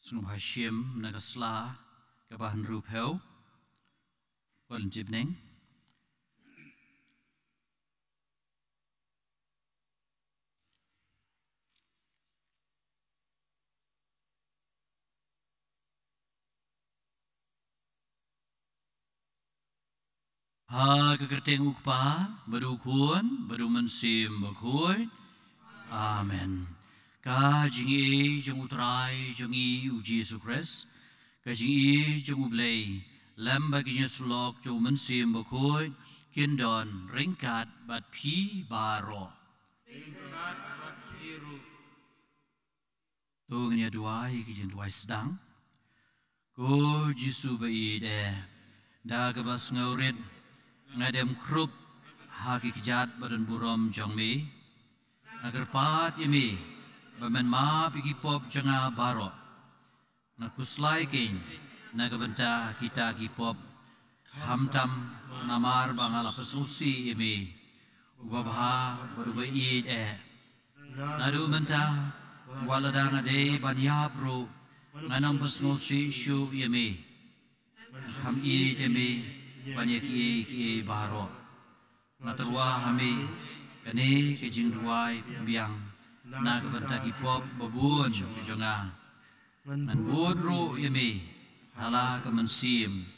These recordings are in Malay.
Sungguh Hashim nagasla kabahan rupel Walang jibning Ha kekerting ukpa Badu kun Badu mensim bakui Amen Ka jingi jeng utrai jengi uji Yesus Kristus Ka jingi jeng ublay Lam baginya sulok jeng mensim bakui Kindon ringkat bat pi baro Ringkat bat biru Tu nganya duai kijin duai sedang Ko Jisu bai de Da kebas ngaurit Ngadem krup Haki kejat badan buram jang mi Agar pat yami Baman ma pigi pop janga baro Nakuslai king Nagabenta kita ki pop Hamtam namar bangala pesusi yami Ubabha baruba id Nadu menta Waladang ade banyapro Nganam pesusi syu yami Ham id yami Banyak ki baro Natarwa hami Kani kejing duai biang Na kebenta ki pop babun jonga Nan bodro yami Hala kemensim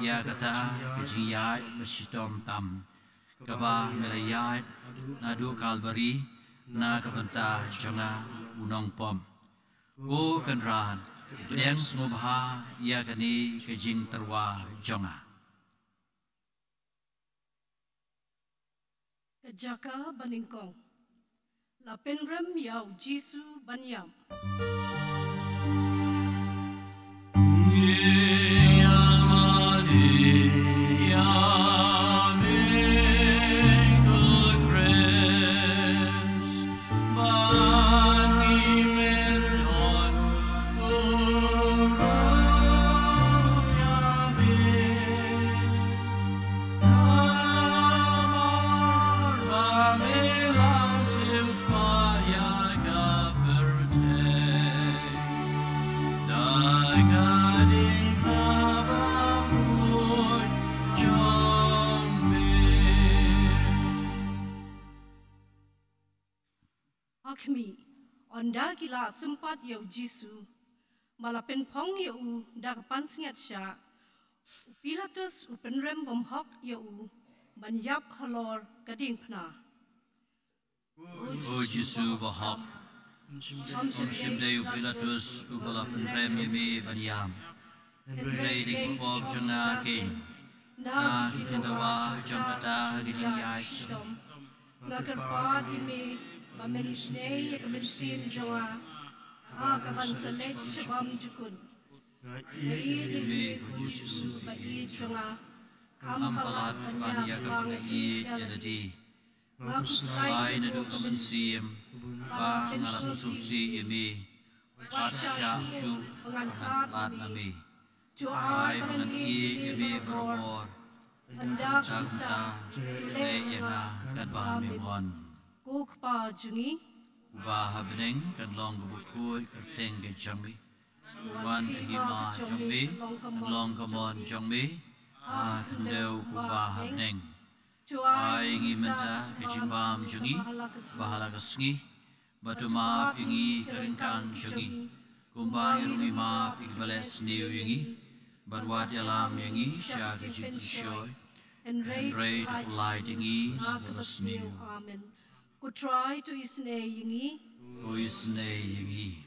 Ya kata kejing yai bersitom tam Kaba melayat Nadu kalbari Na kebenta jonga unong pom Ko kenran Yang sungubha Ya kani kejing terwa jonga Kejaka baningkong La penrem yau Jisu banyam Akmi onda gila sempat yau Jisu malapen pong yau dak pansingat sya Pilatus upenrem bomhok yau banyap halor gading pna O Jisu bahak Om Shimdei Pilatus ubalapen rem yami banyam Rei di kubob janga king Na kitindawa jangkata gijing yai Nakarpad ime Bamenisnei ya kemensin jawa kaman selet sebam jukun Nairi Yesus bagi jawa Kampalat paniya kapangai yadadi Makusai nadu kemensim Ba ngalap susi yami Pasya syu pengantat nami Ai penganti yami berobor Jangta le yana kan bahamimon Kuk pa jungi Ubah bening kan long kebukui kerteng ke jangmi Wan kahima jangmi long kamon jangmi Kendau ubah bening Ai ingi menta kejimbam jungi Bahala kesengi Batu maaf ingi keringkang jungi Kumbang irungi maaf ingi bales niu ingi Barwat yalam ingi syah kejim kisyoy And rei tepulai tingi Balas niu Amen. Ku try to isne yingi O isne yingi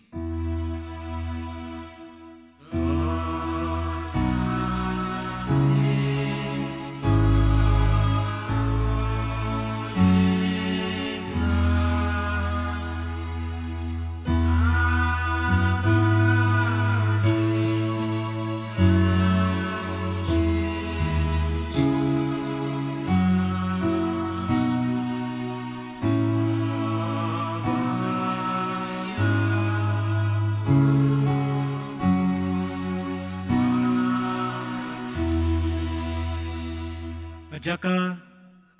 Jaka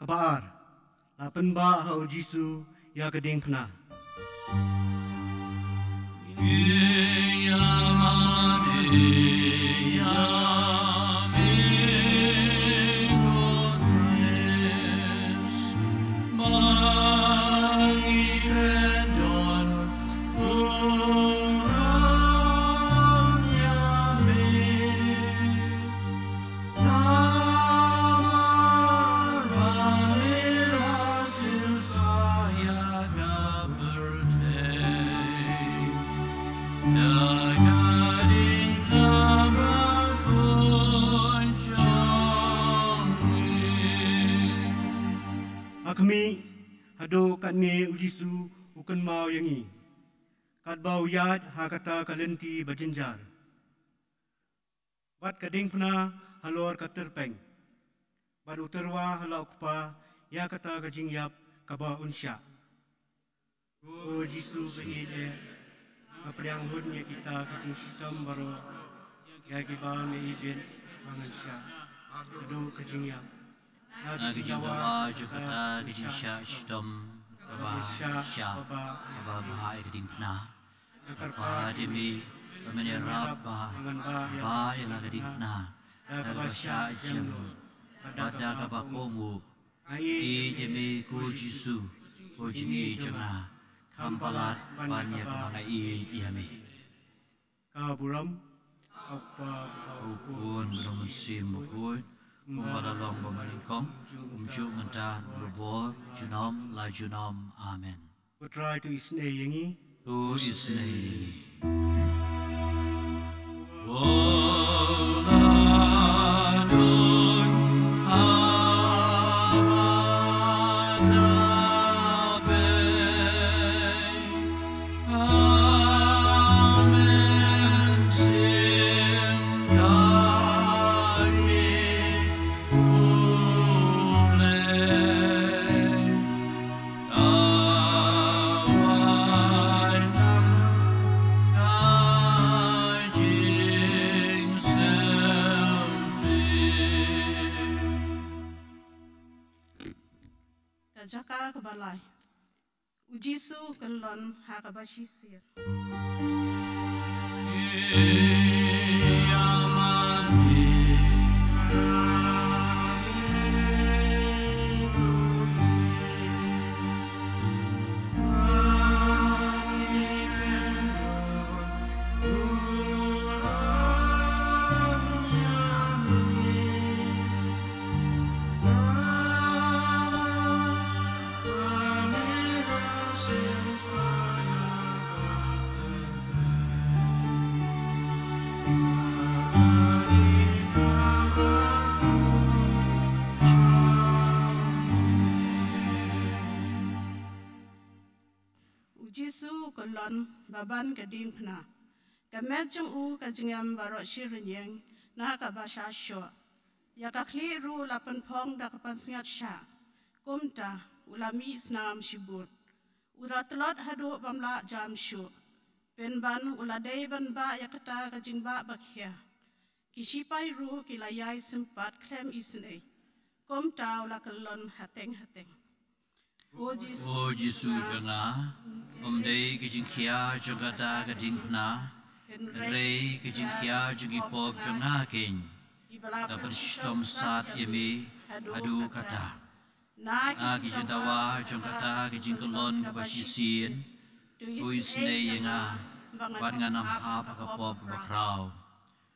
kabar lapan ba hau Jisu ya keding pena. Ya kat ne ujisu ukan mau yangi. Kat bau yad hakata kalenti bajinjar. Bat kading pna halor katerpeng. Bat uterwa halau kupa ya kata kajing yap kaba unsya. O Jisu beide apriang hudnya kita kajing sistem baru ya kiba meibin mangansya. Adu kajing yap. Nagi jawa jukata kajing sya sistem kaba sya kaba bahai kading pna. Kapa demi menyerap bah ialah kading pna. Kaba sya jem pada kaba komu. I demi ku Jisu ku jingi jengah. Kampalat banyak kemangai iami. Kaburam apa Ukun bermusim bukun. Kumadalong pemerintah. Umjuk mentah berbuat junom la junom. Amen. Try to isne yangi. Tu isne. Jaka kebalai. Ujisu kelon hakabashisir. Jisu kolon baban kading pna. Kamet jeng u kajingam barok shirinyeng na kabasha sho. Ya kakli ru lapan pong da kapan singat sha. Kumta ulami isnam shibut. Ura telot hadu bamla jam shu. Penban uladai ban ba ya kata kajing ba bakhya. Kishipai ru kilayai sempat klem isne. Kumta ula kolon hateng-hateng. O Jisu janga, omdei kajing kia jangata kajing pna, rei kajing kia jangi pop janga king, dapat sistem sat yemi adu kata. Na kajing dawa jangata kajing kelon kabasisian, uisne yenga, bat nganam hap kapop bakrau.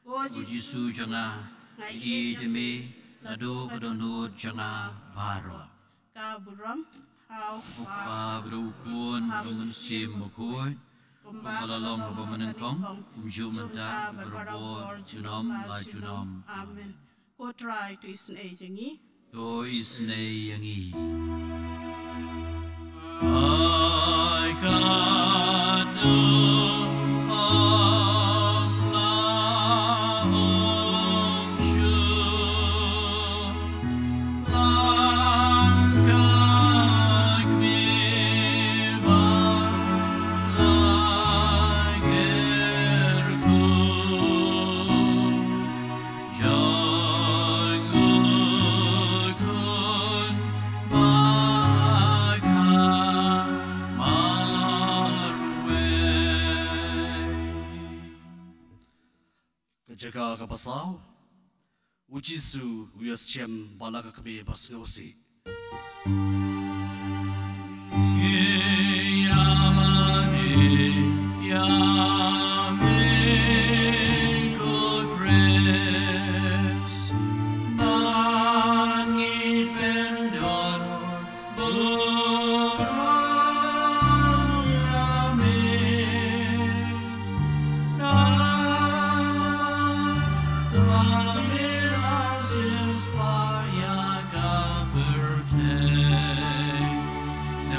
O Jisu janga, i demi adu kadonut janga baro. Kaburam. Upa berukun bermusim bukun. Kumpalalong bermenengkong. Umju mentah berbor junom la junom. Amen. Ko try to isne yangi. To isne yangi. I can't know. Jaga kapasau, ujisu uyas cem balaga kami basngosi.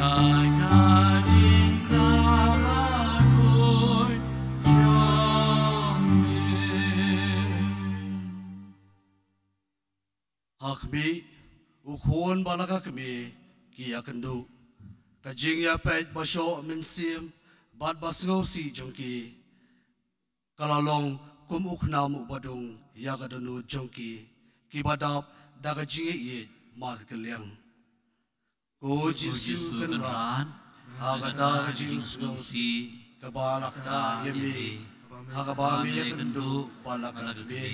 I bi ukhon balaka kami ki akandu kajing ya pet basho mensim bat basngau si jongki kalalong kum ukhnam ubadung yakadanu jongki ki badap dagajing ye mar kaliang ko jisu kanran agata kajing sngau si kabalakta yemi agabami yakandu balakakbi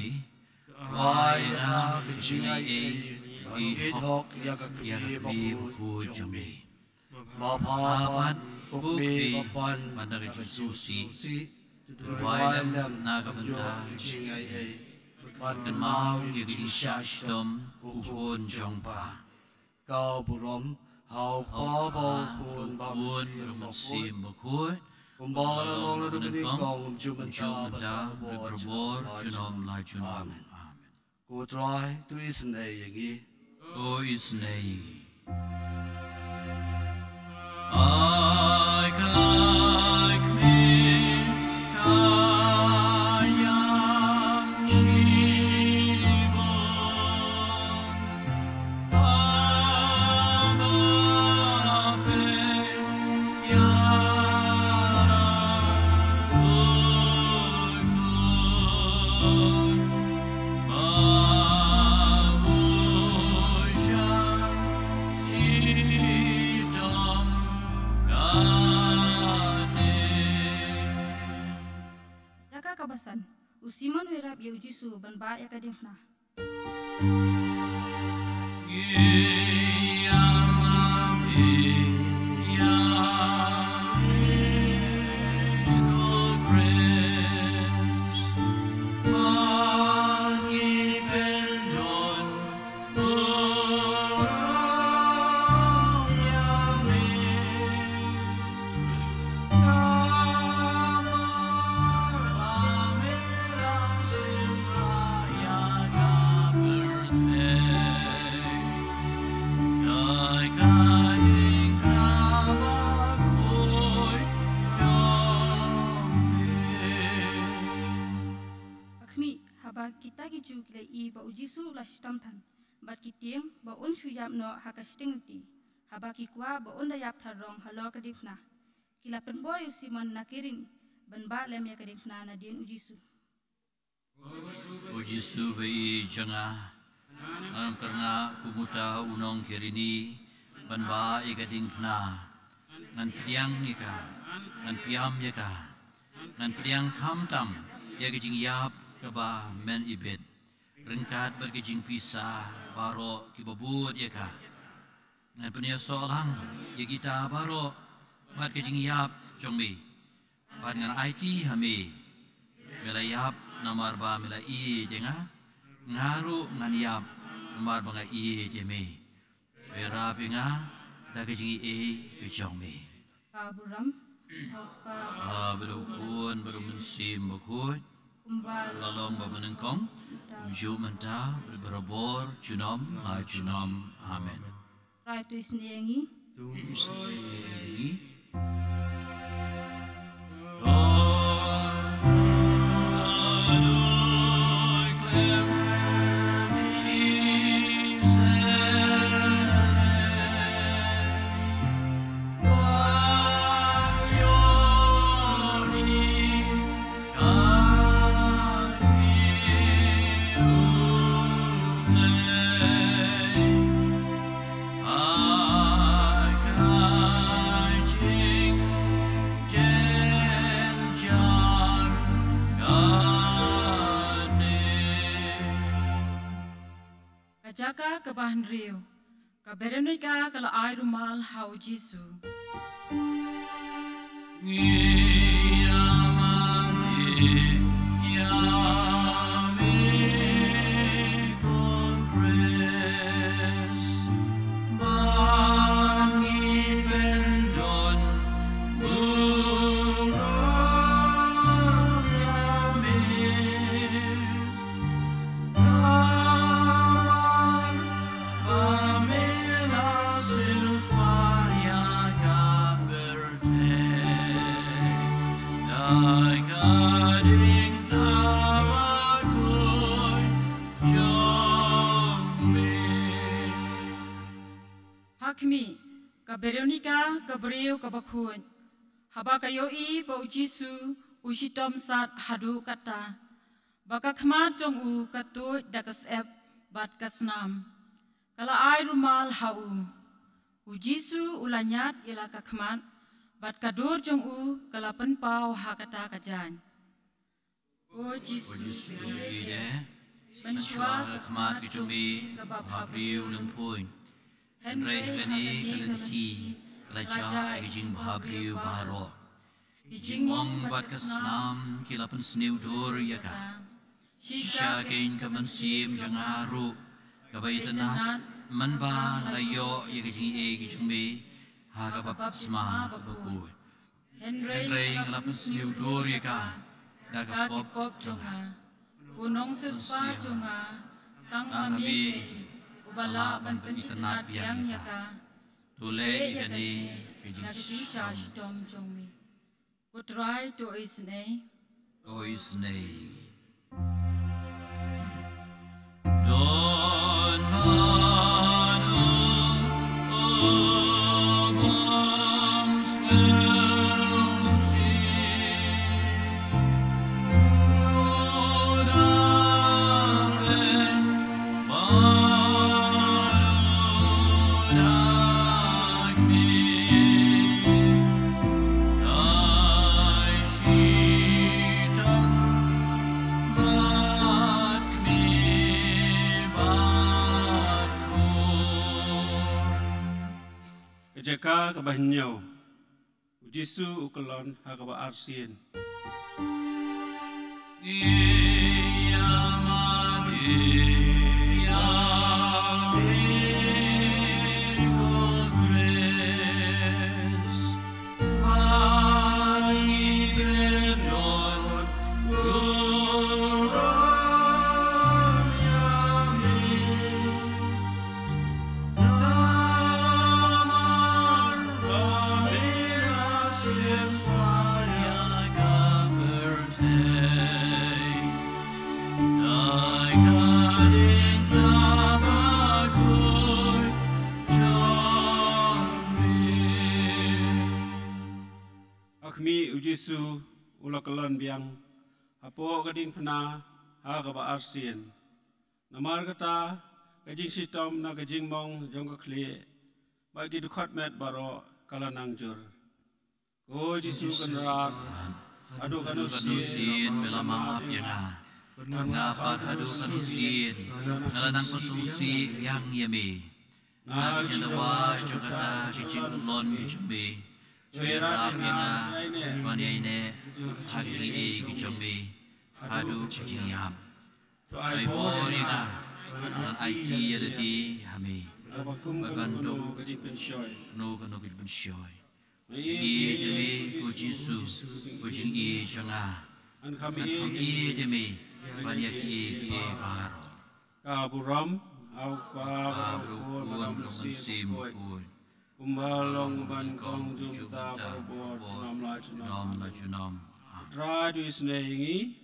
wai na kajing ye idhok yakakbi babu jongbi Mapapan ukbi mapan Mandari susi Tuwai lam Nagamanta jingai ay Kan mau Yagdi syashtom Ukun jongpa Kau burom Hau pabau pun Ukun Rumansim Bukut Kumbala long na dumini kong Jumenta Berbor Junom lai junom Amen Kutrai tu isin ay yangi O isnei I like me, Kayam Shiva, Amape Yara Ukun, Mamusha Shitam. Yaka kabasan, usiman wirab ya ujisu banba yaka dimna. Kita kiju kila I ba ujisu la sistam tan bat kitiang ba un sujam no hakasting ti haba kikwa ba un dayap tharong halo kadifna kila penbo yusiman nakirin banba lem ya kadifna na din ujisu bai janga ang karna kumuta unong kirini banba igadingna ngan piang ika ngan piam yaka ngan piang khamtam yagijing yap kaba men ibet rengkat berkejing pisah baro kibabut yaka ngan punya soalang ya kita baro mat kejing yap jongbi bat ngan IT hami mela yap namar ba mela I jenga ngaru ngan yap namar ba I jeme era pinga da kejing ke jongbi kaburam berukun berumensim bakut lalong bamanengkong jumenta berbor junom la junom amen rai tu isniengi Jaka kabahan riu, kaberenika kala ay rumal hau Jisu. Jong me Veronica Gabriel Kabakun, Habakayoi Bo Jisu, Ushitom Sat Hadu Kata, Bakakmat Jong U Katu Dakas Ep Bat Kasnam, Kala Ai Rumal Hau, Ujisu Ulanyat Ila Kakmat, Bat Kadur Jong U Kala Penpau Hakata Kajan. O Jisu Ide, Menshua Kakmat Kichumi, Gabriel Lumpun. Henry Gani Galanti, Laja Ijing Bahabriu Baro. Ijing Mong Bat Kasnam, Kilapan Sniu Dur Yaka. Shisha Gain Kamansim Jangaru, Gabaytanat, Manba Layo Yagijing Egijing Me, Hagabab Sma Baku. Henry Kilapan Sniu Dur Yaka, Dagapop Junga, Unong Suspa Junga, Tang Mami. Ubala ban penitenat yang yaka tule gani nagiti sha stom jongmi go try to isne don manu obam skelsi Jaka kabahnyau, Ujisu ukelon hakaba arsin. Ujisu ulakalon biang apo gading pena hakaba arsin. Namar kata gajing sitom na gajing mong jong kakli bagi dukhat met baro kalanang jur. Ko Jisu kanrak adu kanusin melama pianga. Ngapa adu kanusin kalanang konsumsi yang yemi. Ngajawa jokata gajing lon gijumbi. Chwera pianga wanyane hagi gijumbi. Adu jinyam. Ai borina an IT yadati hami. Baganduk no kanogit benshoy. Ye jemi Jisu kujing ye janga. An kami jemi banyak ye baro. Kaburam au Kaburam sim pun. Kumbalong bangkong jumta berbuat nom la junam. Try to snaingi.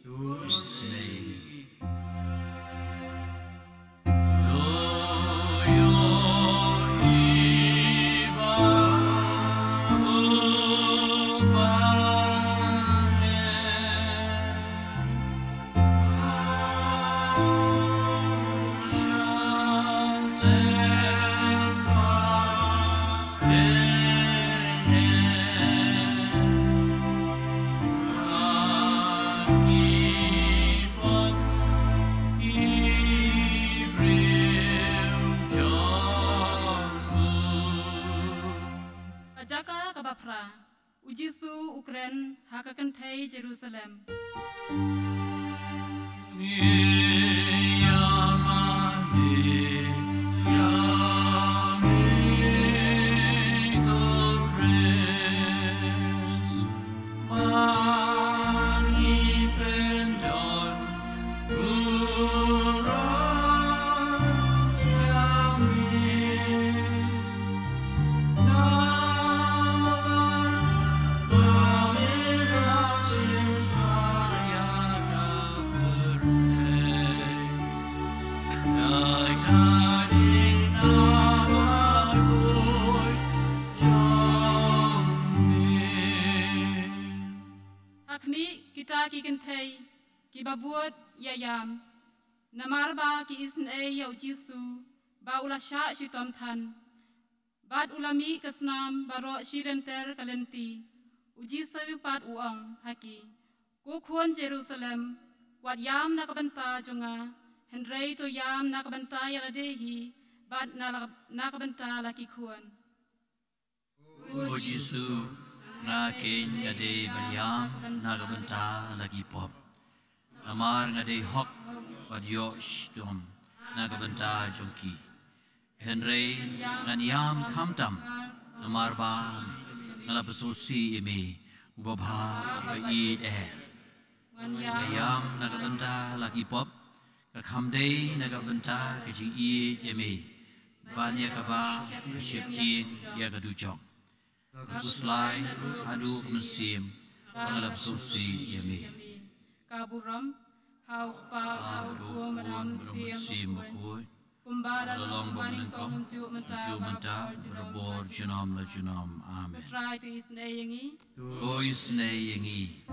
Ujisu Ukraine hakakan thai Jerusalem. hakni kita ki kenthei ki babuat yayam namarba ki isn ya ujisu ba ulasha shitom than bad ulami kasnam baro shirenter kalenti uji sawi pat uang haki ku khon Jerusalem wat yam nakabanta jonga henrei to yam nakabanta yaladehi bad nakabanta laki khon O Jesu ngakin ngade bayam nakabanta lagi pop amar ngade hok wat yosh dom nakabanta jongki henrei ngan yam kamtam amar ba nalapasosi ime ubabha baid yam nakabanta lagi pop kakamde nakabanta kaji ime banya kaba shiptin ya kadujong Kuslai adu musim pengalap susi yami. Kaburam hau pa hau dua malam musim bukui. Kumbara Lalong maning bamenkom kong menta berbor jenam la jenam. Amen. Try to isne yangi. O isne yangi.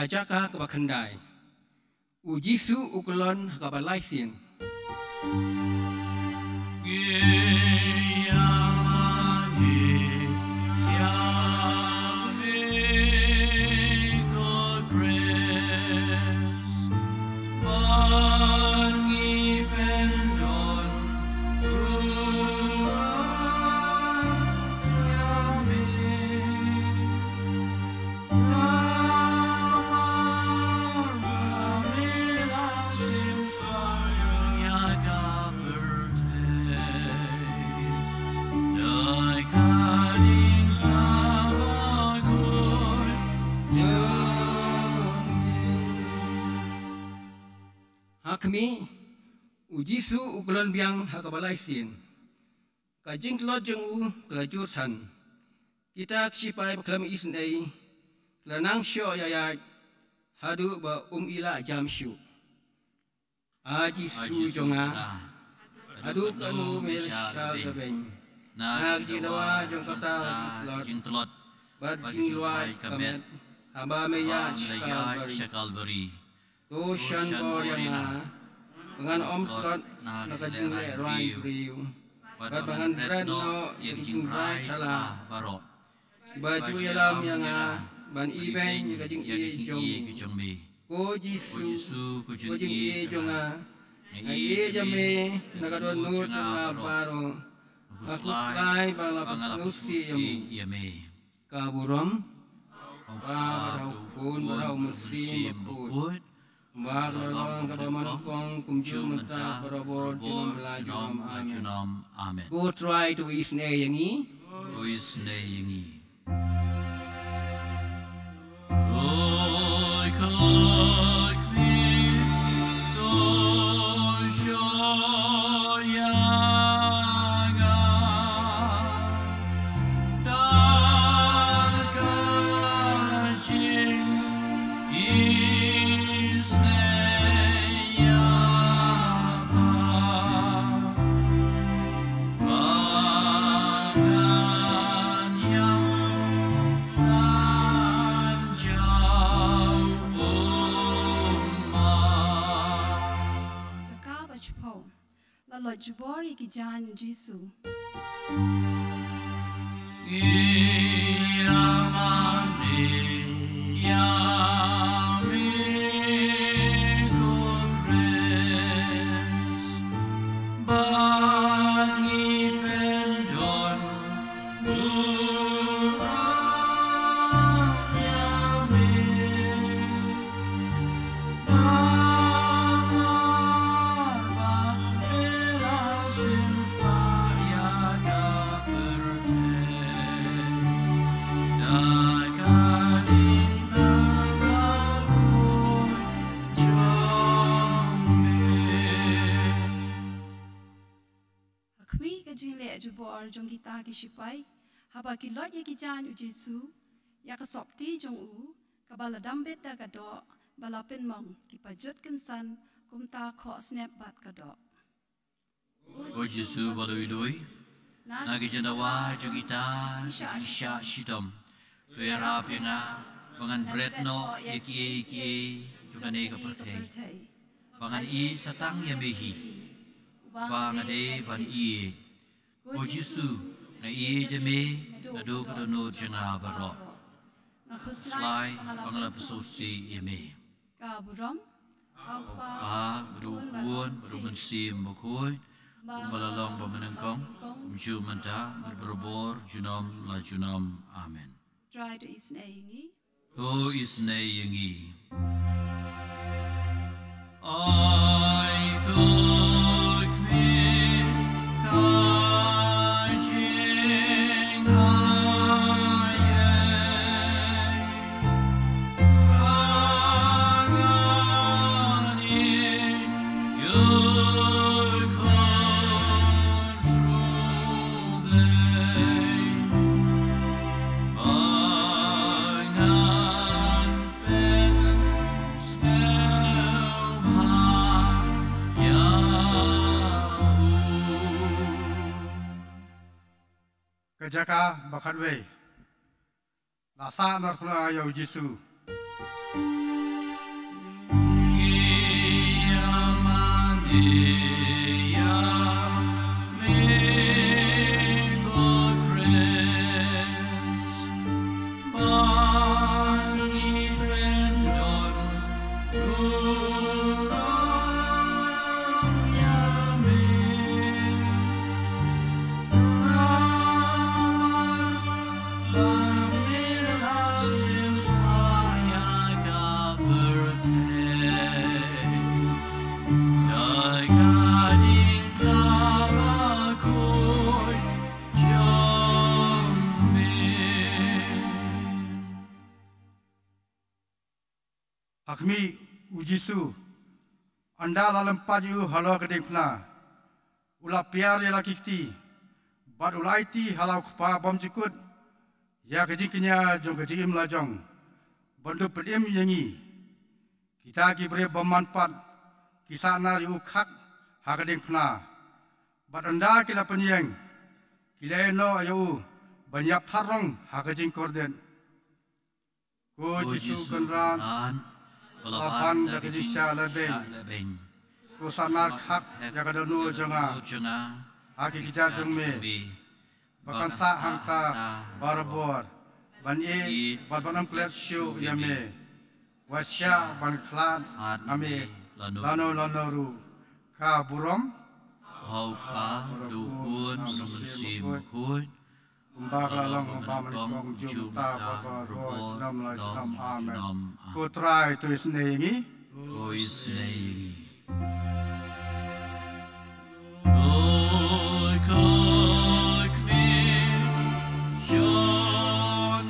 Jaka kebakandai, ujisu ukulon kabalaisin. Kami ujisu ukulon biang hakabalaisin. Kajing telot jeng u kelajur san. Kita ksipai beklami isnei. Kelanang syok yayat. Hadu ba ila jamsyu. Ajisu jonga. Hadu kanu melsyal gabeng. Nag jilawa jong kata telot. Bad jing luai kamet. Haba meyat syakal beri. Tushan bor yang dengan omplot nakajingle ruang priu. Bad bangan brand no yang bright salah barok. Baju yalam yang ban ibeng nakajing jong. Ko Jisu kujing jonga. Ai jame nakadon nut na baro. Aku kai balapas nusi yami. Kaburam barau pun barau musim bukut. Bagalong kabaman kong kumju mata parabor jinom lajum amen. Go try to isne yangi. Go isne yangi. Oi kak mi do shoya ga dar kajing Lord Jubori Kijan Jisu. Sim Akmi kajing le jubor jong kita kisipai, haba kilot ye kijan ujisu, ya kasopti jong kabala dambet da kado, balapin mong kipajut kensan, kumta ko snap bat kado. O Jesu baloi nagi jendawa jong kita isya shidom, wera pina, bangan bread no yeki jugane kapate, bangan I satang yamehi. Bangade ban I O Jesu na I jeme na do kadono jana baro slai bangla besosi yeme ka buram bru buon bru mensim bokoi balalong bamenengkong mju menta berbor junom la junom amen. Try to isnei O isnei yengi I go Kejaka bakadwe, lasa narkuna ya Jesu. Akmi ujisu, anda dalam paju halau kedengkna, ulap piar ya lakiti, bad ulaiti halau kupa bom cikut, ya kejingnya jong kejingim lajong, bantu pediem yengi, kita kibri bermanfaat, kisah nari ukhak hakadengkna, bad anda kila penyeng, kila eno ayu banyak tharong hakajing korden, ko jisu kenran. Lapan jaga jisya lebeng, kusanar hak jaga danu janga, haki kita jengme, bahkan sah hangta barbor, ban banam kulit syu yame, wasya ban klan ame, lano ru, ka burom, hau ka dukun mensim kun. Baglalong paman jumta barbor nam lajam amen. Kutrai tu isnei o isnei Lord cook me John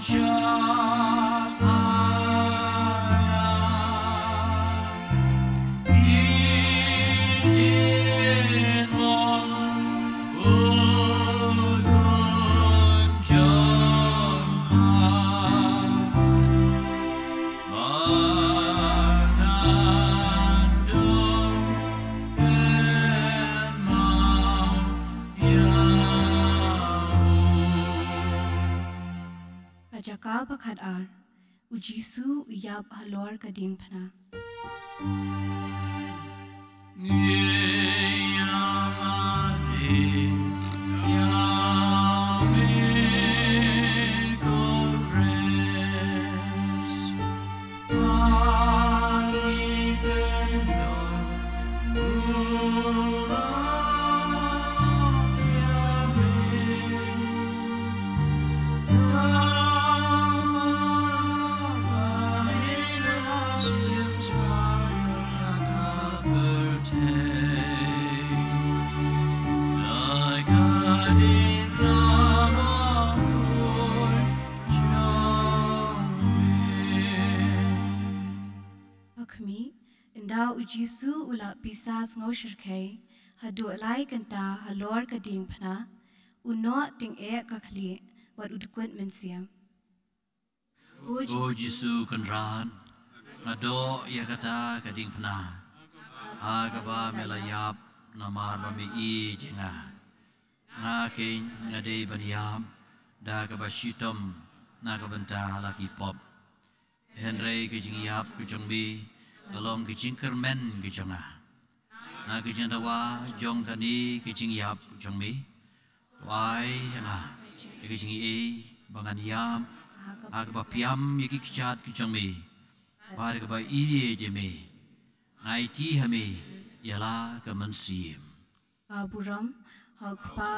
Jakal pakhat ar, ujisu uyab halor kading pana. Jisu ulak pisas ngau shirkai, hadu alai kanta halor kading phna uno ting e ka khli wat udkut mensiam O Jesu kan ran ngado ya kata kading phna aga ba melayap namar ba mi I jenga ngaking ngade baniam da ka ba shitom na ka banta laki pop Henry ke jing yap ke jong bi dalom ke jing kermen ke jonga na ke jing dawa jong kani ke jing yap jong bi wai nga ke jing E bangan yam aga ba piam yaki kichat ke jong bi ba ka ba I je me ngai ti ha me yala ka mensim Buram hagpa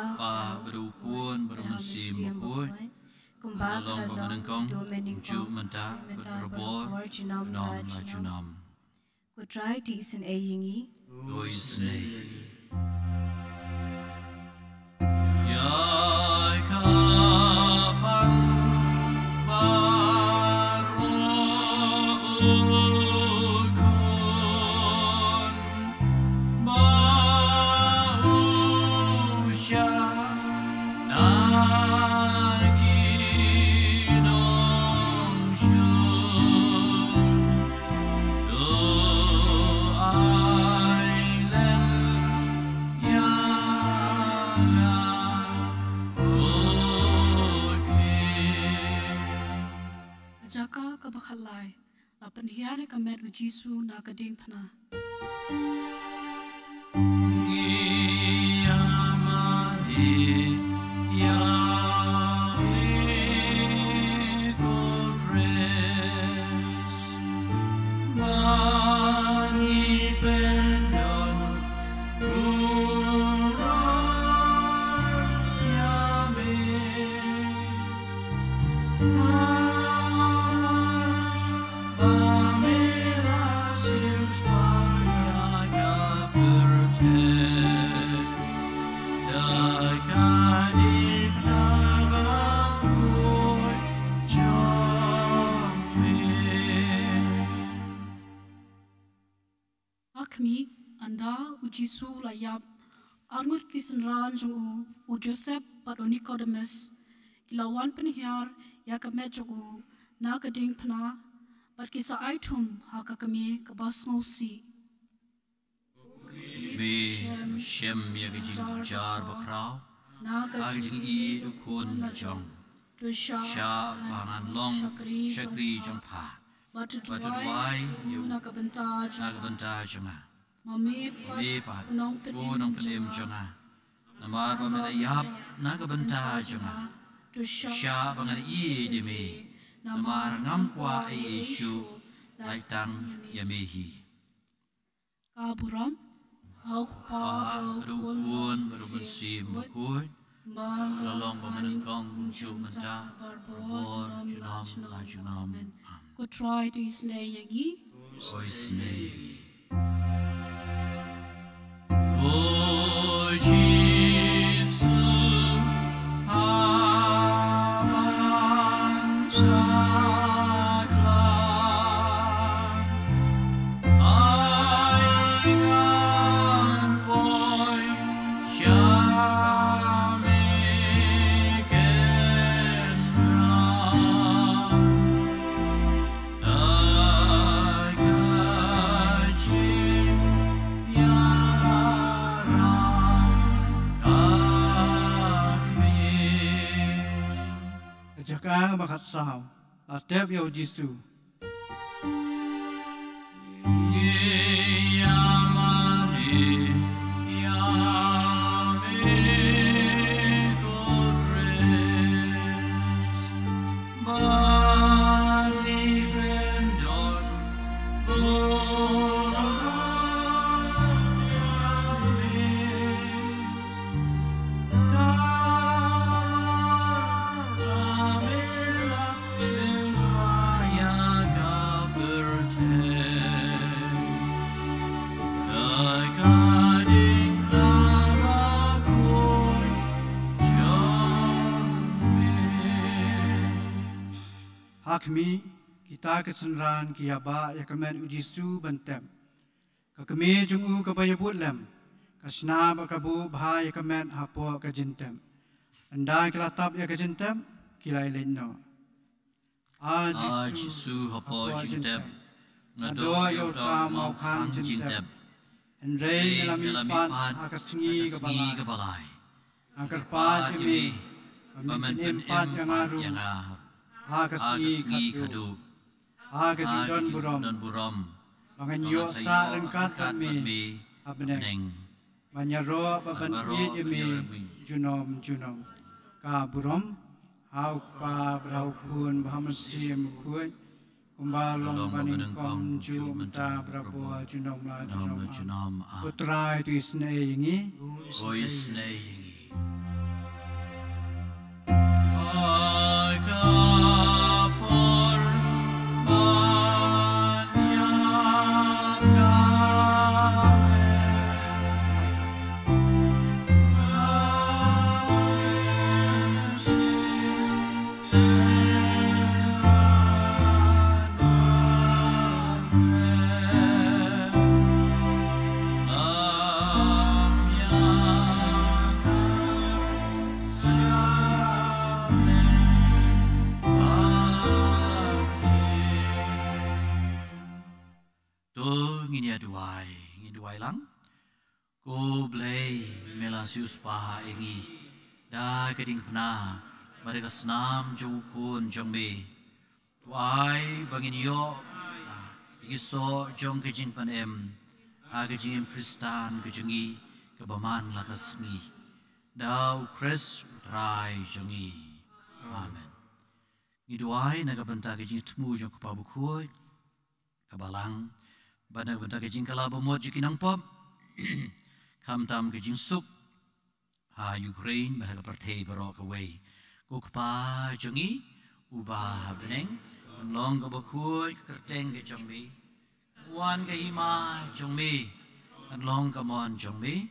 berupun bermensim bukut Along pemenengkong Ju menta Berbor Nom Lajunam Kutrai di isen e yingi Doi sne Yai kapan Jaka kabakhalai la penhiare kamet u Jesu na kading phna Akmi anda u Jesu la yap arngut kisan ran jong u Joseph pat Nicodemus kilawan penhiar ya kamet jong na kading phna pat kisa aitum ha ka kami ka bas ngosi Me shem ya ke jing jar bakrao aga jing I du kun jong sha banan long shakri jong pa Batu wai yu naga benta jonga Mami pa nong pedim jonga Namar pa mena yap naga benta jonga Sya bangan I di me Namar ngam kwa I Yesu Laitang yamehi Kaburam Haukpa Rukun berbensim bukut Lalong pemenengkong Buncu menta Berbor junam la junam Ko try to isne yangi O isne O Jesu aman saklan Aingan boy Syamiken ram Jaka makat sahau atep ya Jesu Hakmi kita kesenran kiaba ya kemen ujisu bentem. Kakemi jungu kabaya butlem. kasna bakabu bahai kemet hapo kejintem. Anda kila tap ya kejintem kila ilino. Jisu hapo jintem. Ngado yo ta mau khang jintem. Andrei nilamipan akasengi kebalai. Agar pat kami pemimpan yang aru. Akasengi kadu. Agajidon burom. Manganyo sa rengkat kami abneng. Manyaro babanit kami junom. Ka burom. Hau pa brau pun bahamasim kuat. Kumbalong paningkom jumta brabo junom la junom. Putra itu isne ingi. Isne ingi. Melasius paha ingi da keding pena mereka senam jungkun jongbe tuai bangin yo iso jong kejing panem agajing Kristan kejengi kebaman lakasngi dau Kris rai jongi amen ngiduai naga benta kejing temu jong kepabukoi kabalang bana benta kejing kala bomot jikinang pop Kamtam kejing suk Ukraine mereka pertei barok away kukpa jongi ubah beneng long ke bakui kerteng ke jongbi wan ke hima jongbi long ke mon jongbi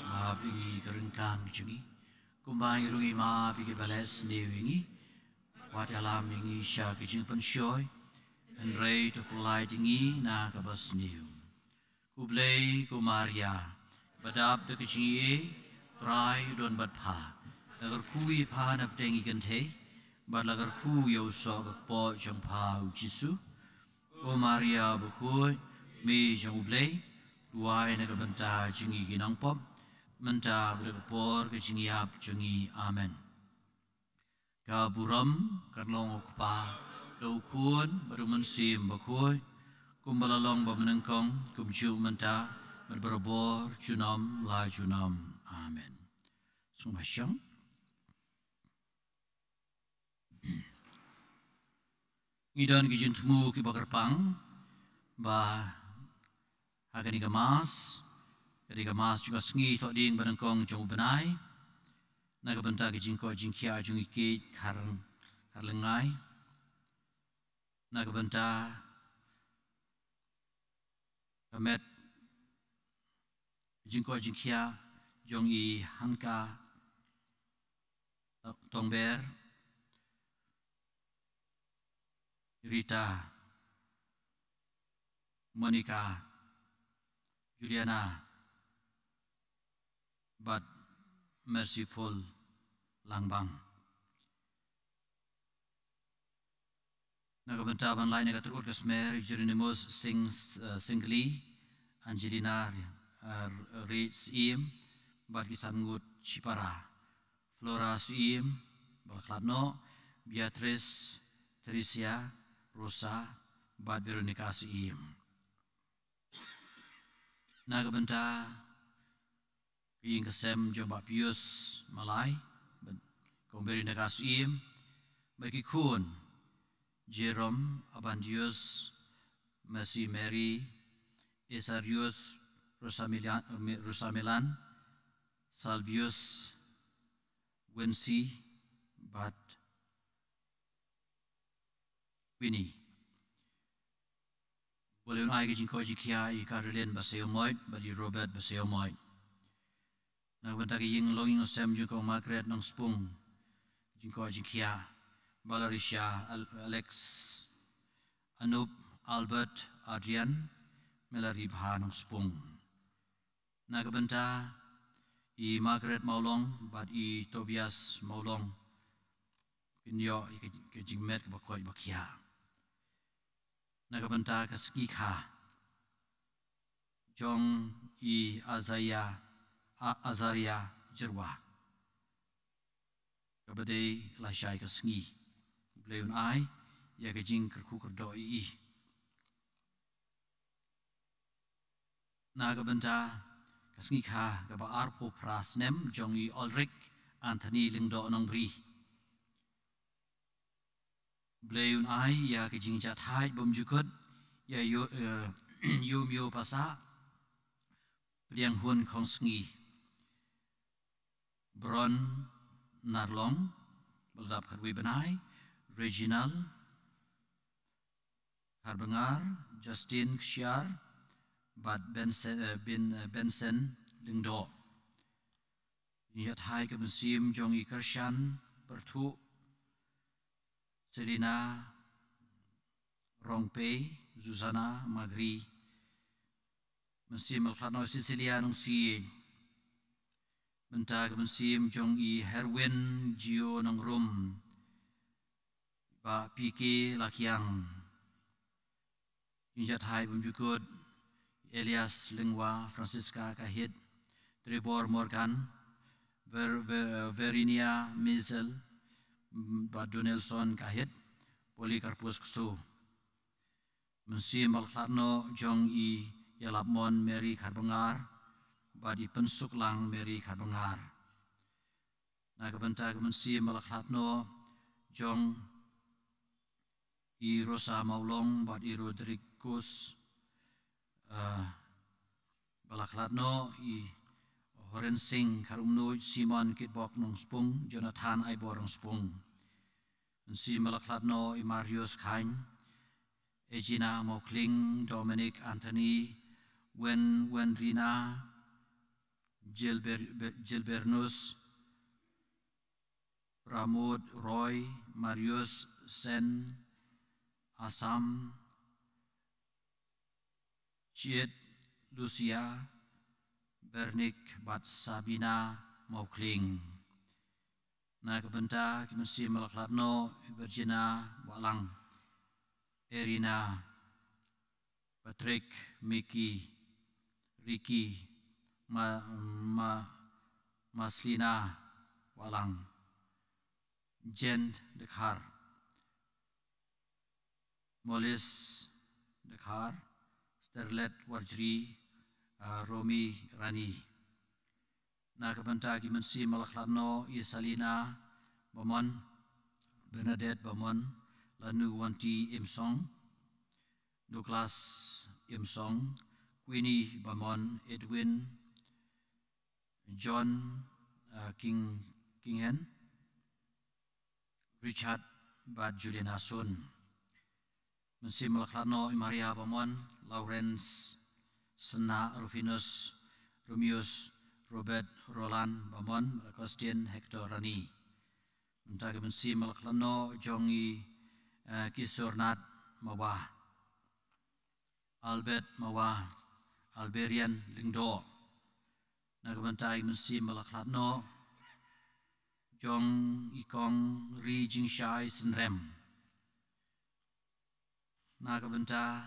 ma pigi kerengkang jongi kumbai rungi ma pigi bales newingi Wat alam ingi sya kejing pensyoy and rei to kulai tingi na kabas niu. Kublay kumaria badab de kejing ye try don bad pa. Lagar kui pa na ptengi kente bad lagar ku yo so po jong pa Jisu. Kumaria bukui me jong ublay duai na kabanta jingi ginang pop menta berkepor kejing yap jongi amen. Kaburam karlong ukpa laukun baruman sim bakoi kumbalalong bamenengkong kumju menta berberabor junam la junam amen. Sumasyang ngidan kijin temu ki bakarpang ba hagani gamas juga sengi tok ding banengkong jong benai naga benta kijing ko jingkia jung ikit karlengai naga benta kamet kijing ko jingkia jong i hangka tongber Rita Monica Juliana but merciful langbang. Nagabentaban lain naga turut kasmer Jeronimus singli Angelina Reeds im bagi sanggut Cipara Flora Suim Balakladno Beatrice Teresia Rosa bad Veronica Suim Nagabenta Ing kesem jomba pius malai komberi negasuim bagi kun Jerome Abandius Mercy Mary Esarius Rosamilan Salvius Wincy Bat Winnie boleh unai ke jingko jikia i Caroline Baseomoy bagi Robert Baseomoy Nang bentagi ying longing osem jingko Margaret nang spung jingko jikia Balarisha Alex Anup Albert Adrian Melari Bhanong Spung Nagabenta I Margaret Maulong but I Tobias Maulong Kinyo I Jingmet Bakoy Bakia Nagabenta Kaskika Jong I Azaria Jirwa Kabade Lashai Kasngi Bleun Ai Yakajing Kerkukur Doi Nagabenta Kasngi Ka Gaba Arpo Prasnem Jongi Ulrich Anthony Lingdo Nongbri Bleun Ai Yakajing Jathai Bumjukut Ya Yumyo Pasa Liang Hun Kong Sngi Bron Narlong Baldap Karwi Benai Reginal Harbangar Justin Kshiar Bad Benson Lingdo Yat Hai Kabensim Jongi Kershan Pertu Selina Rongpei Zuzana Magri Mensim Al-Khatno Sicilia Nung Si Mentag Mensim Jong I Herwin Gio Nung Rum Ba Piki Lakiang Yinjat Hai Bumjukut Elias Lingwa Francisca Kahid Tribor Morgan Verinia Mizel Ba Donelson Kahid Polikarpus Ksu Mensim Al-Khatno Jong I Yalapmon Mary Karbangar Badi Pensuk Lang Mary Karbangar Nagabenta Mensim Al-Khatno Jong I Rosa Maulong Badi Rodriguez Balaklatno I Horen Singh Karumno Simon Kitbok Nung Spung Jonathan Aibor Nung Spung Mensim Al-Khatno I Marius Kain Egina Mokling Dominic Anthony Wenrina Gilbernus Pramod Roy Marius Sen Asam Chiet Lucia Bernik Bat Sabina Mokling Nagabenta Kimensim Al-Khatno Virginia Walang Erina Patrick Mickey Ricky Maslina Walang Jen Dekhar Molis Dekhar Sterlet Warjri Romi Rani Nakabanta Gimensim Al-Khatno Isalina Bamon Bernadette Bamon Lanu Wanti Imsong Douglas Imsong Queenie Bamon Edwin John Kinghen Richard Bad Juliana Sun Mensim Al-Khatno Maria Bamon Lawrence Sena Rufinus Romeus Robert Roland Bamon Agustin Hector Rani Mentagi Mensim Al-Khatno Jongi Kisornat Mawa Albert Mawa Alberian Lingdo Nagabantai Mensim Al-Khatno Jong Ikong Ri Jingshai Senrem Nagabanta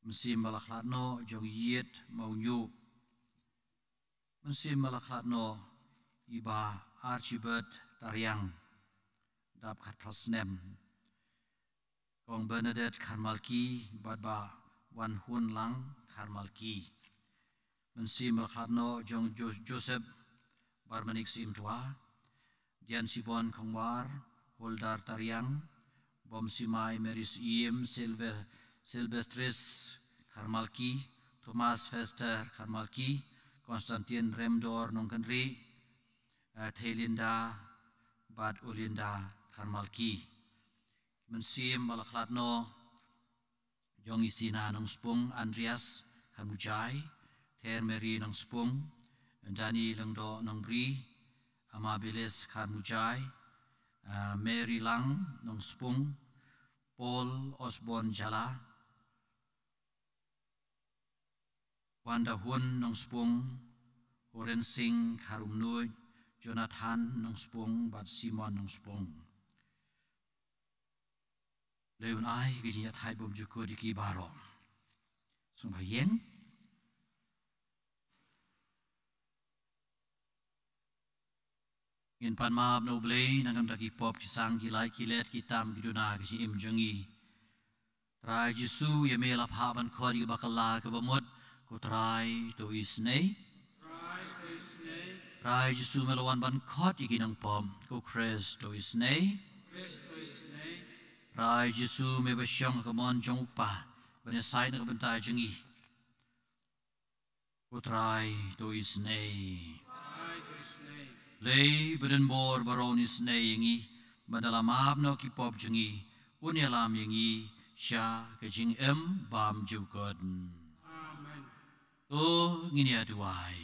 Mensim Al-Khatno Jong Yit Maunyu Mensim Al-Khatno Iba Archibald Taryang Dab Khat Prasnem Kong Bernadette Karmalki Badba Wan Hun Lang Karmalki Mensim Al-Khatno Jong Joseph Barmanik Sim Tua Dian Sibon Kongwar Holdar Taryang Bom Simai Meris Iem Silvestris Karmalki Thomas Fester Karmalki Konstantin Remdor Nongkenri Thailinda Bad Olinda Karmalki Mensim Al-Khatno Jong Isina Nong Spung Andreas Kamujai Ter Mary Nong Spung Dani Lengdo Nong Bri Amabilis Kamujai Mary Lang nong Spung, Paul Osborne Jala, Wanda Hun nong Spung, Horen Singh Harum Nui, Jonathan nong Spung, Bat Simon nong Spung. Leun ai ginya thai bom juko di ki baro. Sung bayeng. Ngin pan maab no blei nangam dagi pop kisang gilai kilet kitam giduna kisi im jengi. Trai Jesu ye melap haban kodi bakala ke bamut ko trai to isnei. Trai Jesu melawan ban kod ikinang pom ko kres to isnei. Trai Jesu me basyang kamon jong upa banya sai na kabentai jengi. Ko trai to isnei. Lei beden bor baronis neyengi badala mahab no ki pop jengi unyalam yengi sha ke jing bam jukod. Amen. Oh ngini aduai.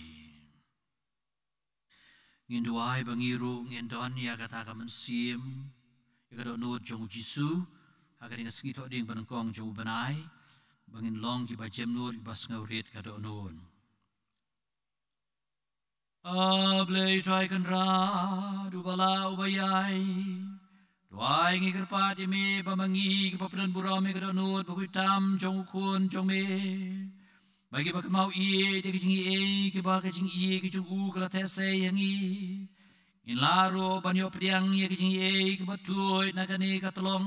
Ngin duai bangiru ngin don ya kata ka mensim ya ka no jong Jesu agar ing sengito ding banengkong jong banai bangin long ki bajem nur bas ngaurit ka do non. Ablay try kan ra du bala ubayay duay ngi kerpati me pamangi kepapedan burame kadonut bakuitam jong ukun jong me bagi bakmau iye de kijing iye ke ba kijing iye ke jong u kala tese yangi in laro banyo pediang ye kijing iye ke batuy nakane katolong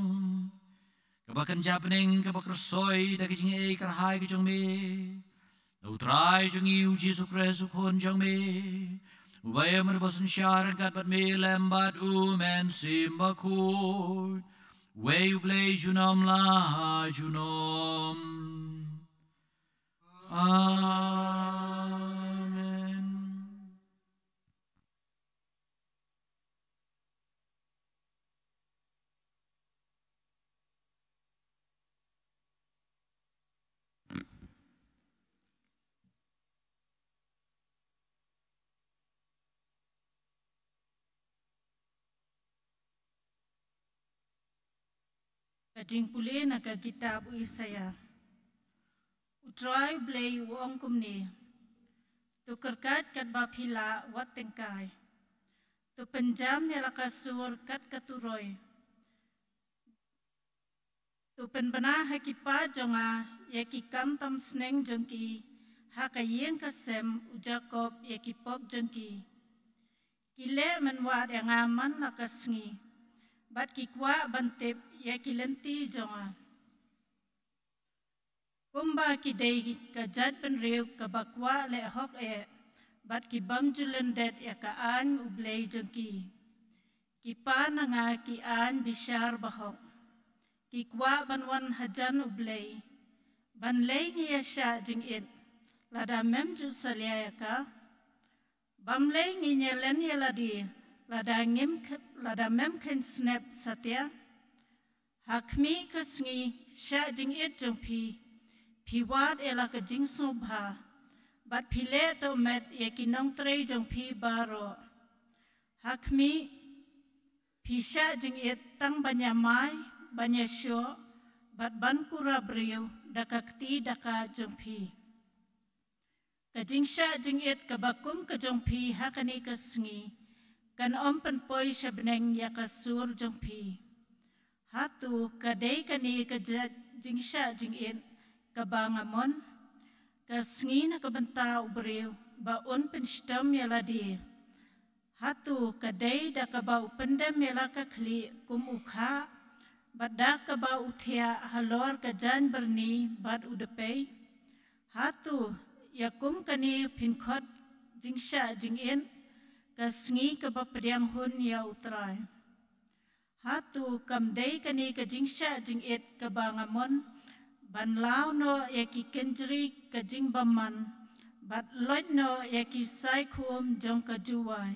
ke bakan japning ke bakrsoy da kijing iye karhai ke jong me utrai jengi uji Yesus kon jang me ubaya merbasun syaran kat bat me lembat men simbaku we ublay junam la junom amen. Kading puli na ka kitab Isaya. Utray blay uong kumni. Tu kerkat kat bapila wat tengkai. Tu penjam yala kasur kat katuroy. Tu penbana hakipa jonga yakikam tam sneng jongki. Hakayeng kasem ujakob yakipop jongki. Kile menwad yang aman nakasngi. Bat kikwa bantip ya kilenti jonga. Kumba kidei kajat penriu kabakwa le hok bat kibam julendet ya kaan ublay jengki. Kipa nanga ki an bishar bahok. Kikwa banwan hajan ublay. Banlay ngiyasya jengit. Lada mem jusalia ya ka. Bamlay nginyelen yaladi. Lada mem ken snap satya. Hakmi kasngi sya jingit jengpi. Piwad ela ke jing subha. Bat pile to met ye kinong tre jengpi baro. Hakmi pisya jingit tang banyamai banyasyo. Bat ban kura beriu dakakti daka jengpi. Kajing sya jingit kabakum ke jengpi hakani kasngi. Kan om penpoi syabneng ya kasur jengpi. Hatu kadai kani kajat jingsya jingin kabangamon kasngi na kabenta ubriu baun penstam yaladi. Hatu kadai da kabau pendam yalaka kli kum ukha bada kabau uthia halor kajan berni bad udepay. Hatu yakum kani pinkot jingsya jingin kasngi kabapadiang hun ya utrai. Hatu kamdei kani ka jingsya jingit ka bangamon ban lao no yaki kenjri ka jingbaman bat loit no yaki sai kum jong ka juwai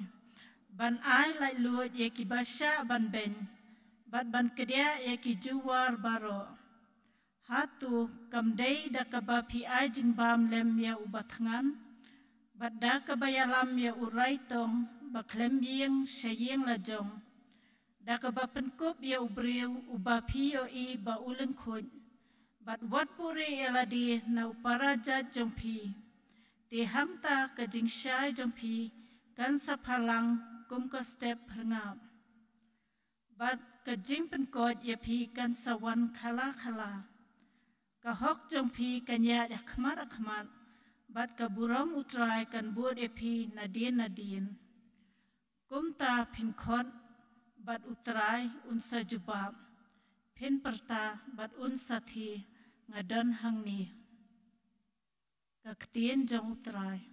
ban ai lai luot yaki basya ban ben bat ban kedia yaki juwar baro. Hatu kamdei da ka bapi ai jingbam lem ya ubatngan bat da ka bayalam ya urai tong baklem yeng syayeng lajong. Daka ba penkop ya ubreu uba pio I ba ulen kun. Bat wat puri eladi na uparaja jompi. Te hamta ka jingsya jompi kan sapalang kum ka step hengap. Bat ka jing penkot ya pi kan sawan kala kala. Ka hok jompi kanya akhmat akhmat. Bat ka buram utrai kan buat epi nadin. Kum ta pinkot bat utrai unsa jubab. Pin perta bat unsa thi ngadan hang ni. Kaktian jong utrai.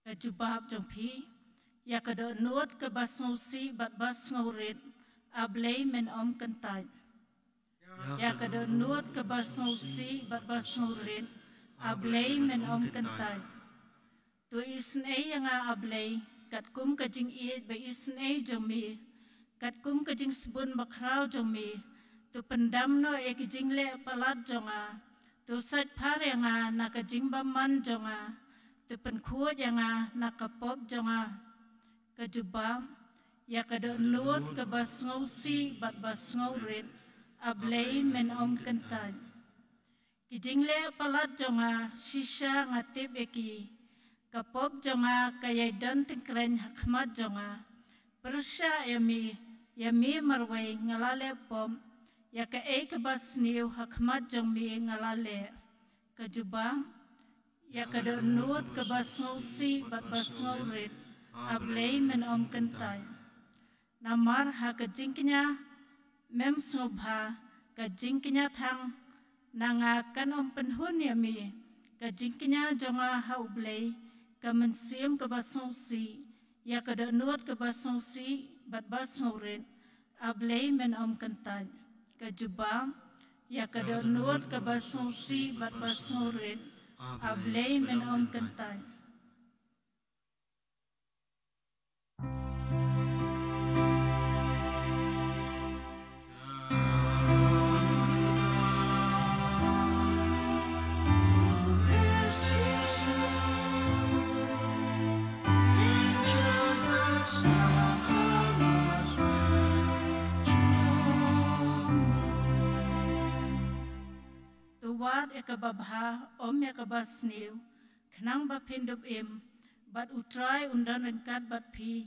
Kajubab jong pi. Ya kada nuot ke bas ngusi bat bas ngurit. Ablay men om kentaj. Ya kada nuot ke bas ngusi bat bas ngurit. Ablay men om kentaj. Tu isn yang ablay. Kat kum kajing iit ba isn jong mi. Kat kum kajing sebun bakrau jong mi. Tu pendam no kajing le palat jonga. Tu sat pare nga na kajing baman jonga. Tu penkuat na kapop jonga. Kajubam ya kada nuot ke bas ngusi bat bas ngurit. Ablay men om kentaj. Kajing le palat jonga shisha ngatip eki. Kapop jonga kaya dan tingkren hakmat jonga. Persya yami marway ngalale pom. Ya ka bas niu hakmat jong mi ngalale. Kajubam ya kada nuot ke bas ngusi bat bas ngurit. Ablay men om kentaj. Namar ha kajingknya mem snubha kajingknya thang. Nangakan om penhun yami. Kajingknya jonga ha ublay. Kamensiam ke bas ngusi. Ya kada nuot ke bas ngusi bat bas ngurit. Ablay men om kentaj. Kajubam ya kada nuot ke bas ngusi bat bas ngurit. Ablay men om kentaj. Tuwad ekababha om ekabas niu. Kenang ba pindup im. Bat utrai undan rengkat bat pi.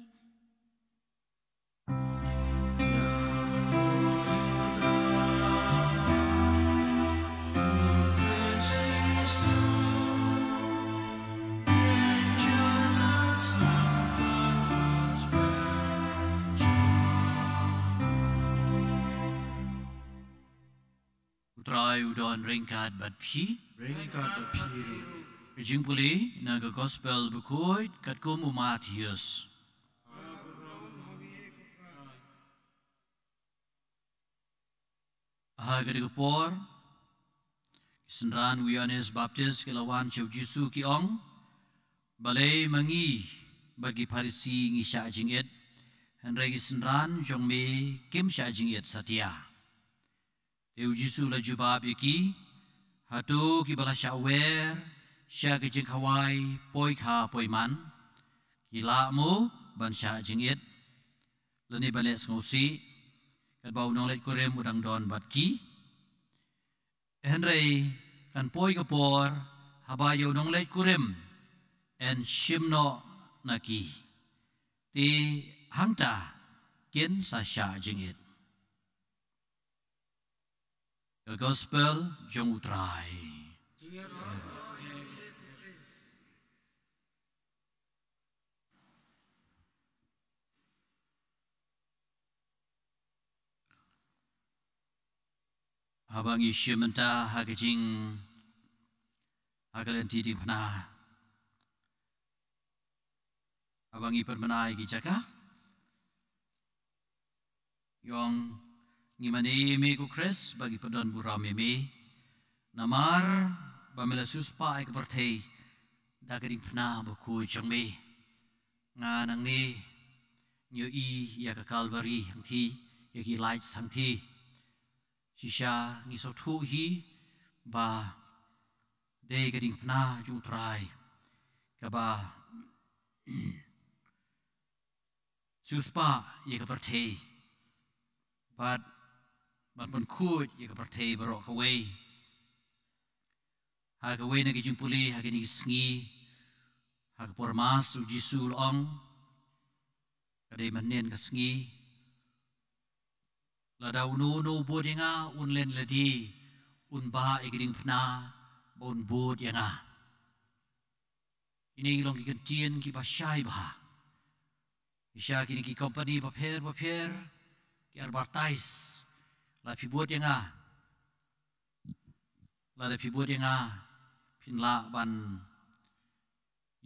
Utrai udon ringkat bat pi. Ringkat bat pi. Jing puli naga gospel bukuit kat kumu Matius. Haga digapor. Senran Yohanes Baptis kelawan Cau Jisu ki ong. Balai mangi bagi Parisi ngi sya jingit. Henregi senran jong me kim sya jingit satia. Teu Jisu la jubab yaki. Hatu ki bala sya wer. Sya ke jing Hawaii poi kha poi man. Kila mu ban sya jingit. Leni bales ngusi. Kat bau nonglet kurem udang don bat ki. Henry kan poi kapor habayo nonglet kurem. En shimno naki. Ti hangta kin sa sya jingit. The gospel jong utrai. Habang isyamenta hagajing hagalenti di pena. Habang ipermenai gijaka. Yong ngimani mi ku kres bagi pedon buram mi. Namar bamela suspa ay kapartay dagading pena buku jang mi. Nga nang ni nyo ya ka Calvary hang ti ya ki light sang ti. Sisha ngisot hu hi ba de gading pna ju trai ka ba suspa ye ka pertei but pun kut ye ka pertei barok kawai ha kawai na kijing puli ha kini sngi ha ka pormas u jisul ong kadai manen ka sngi lada uno bodinga unlen ladi unba ikiding pna bon bod yanga ini long kikentien ki pasai bah isya kini ki company paper ki advertise la pi bod yanga la pi bod yanga pinla ban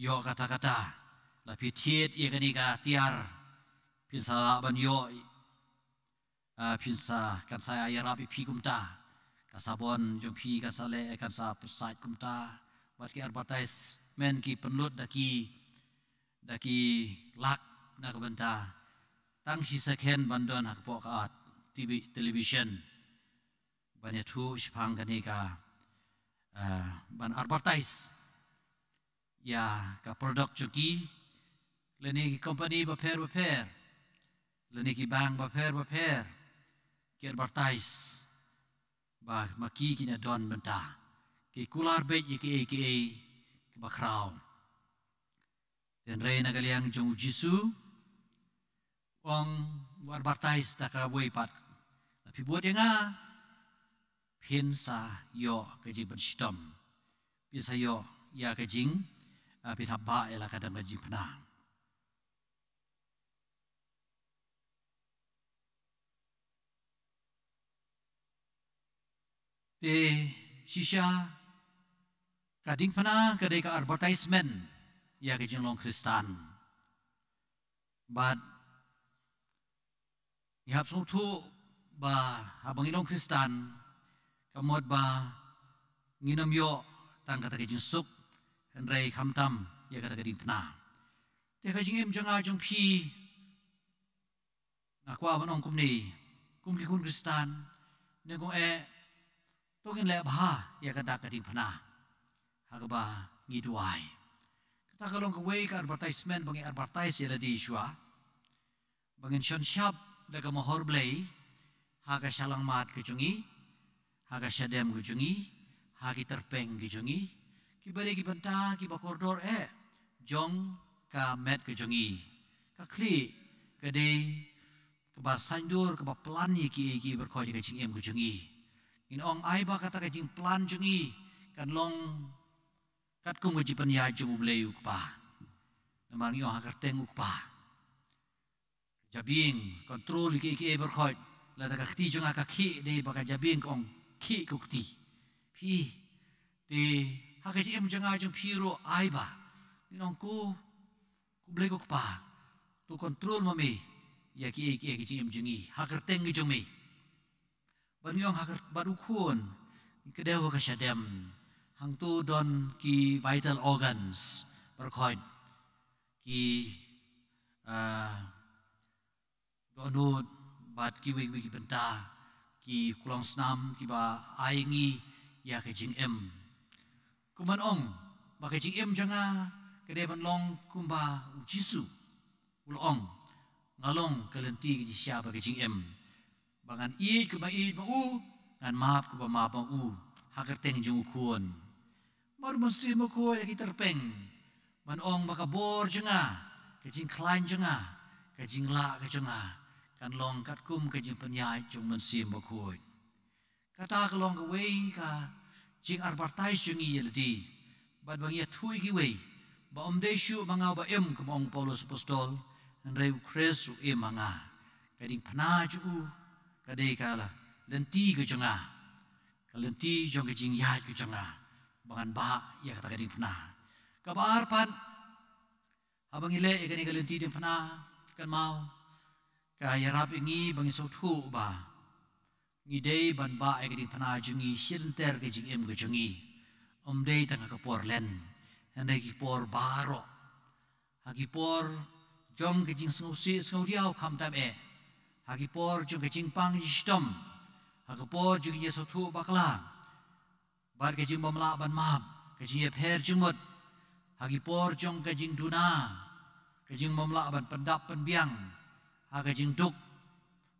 yo kata-kata la pi tiet ye kani ka tiar pinsa ban yo pinsa kan saya ayara pi kumta kasabon jong pi kasale kasa pesat kumta buat ki advertisement ki penlut daki lak nak benta tang si second bandon hak pokat TV television banyak tu sepang kani ka ban advertise ya ka produk joki leni company baper leni ki bank baper ki advertise bah maki kina don benta ki kular bet ye ki bakrau dan reina kaliang jong jisu ong advertise ta ka wei pat tapi buat yang pinsa yo kajing berstom pinsa yo ya kajing pinhabba ela kadang kajing pena de shisha kading pena kadai ka advertisement ya kajing long Kristan but ihap suatu ba habang ilong Kristan kamot ba nginom yo tang kata kajing sup henry kamtam ya kata kading pena te kajing em janga jong pi nakwa manong kumni kumki kun Kristan nengong togin le bah ya kata kading pena hagba ngiduai kata kalong kawai ka advertisement bangi advertise ya di shua bangin shon shop daga mohor blay haga shalang mat kejungi haga shadem kejungi hagi terpeng kejungi kibali ki banta ki bakordor jong ka met kejungi ka kli kade ke bar sandur ke bar plan ki berkoi ke jing em kejungi in ong ai ba kata ke jing plan jungi kan long kat kum ke jipan ya jung blay ukpa namang yo hagar teng ukpa jabing kontrol ki berkoi la ta kti jung ka ki de ba ka jabing ong ki kukti pi de haga ji em janga jung piro ai ba nong ku blay ukpa tu kontrol mami ya ki ji em jungi hagar teng gi jung mi ban yong hagar baru kun kedewa ka shadem hang tu don ki vital organs berkoi ki donut bat ki wig benta ki kulong snam ki ba aingi ya ke jing em kuman ong ba ke jing em janga kede ban long kumba jisu ulong ngalong kalenti ki sia ba ke jing em bangan i ku ba u ngan maap ku ba maap u haker teng jung kuon baru mesti mo ko ya terpeng man ong baka bor janga ke jing klain janga ke jing la ke janga kan long kat kum ke jing penyai jung mesti mo ko kata ka long ka wei ka jing advertise jung i yeldi bad bang ya thui ki wei ba om de shu manga ba em ka mong Paulus apostol an reu Chris u em manga kading phna ju kadai kala lenti ke janga kalenti jong ke jing ya ke janga bangan ba ya kata kading phna kabar pan abang ile ikani kalenti ding phna kan mau ka yarap ingi bangi so thu ba ngi dei ban ba ikani phna jungi silter ke jing em ke jungi om dei tanga ka por len andai ki por baro hagi por jong ke jing sngu diao kham tam hagi por jong ke jing pang jistom hagi por jong ye so thu bakla bar ke jing mamla ban map ke jing ye pher jing mot hagi por jong ke jing duna ke jing mamla ban pendap penbiang haga jing duk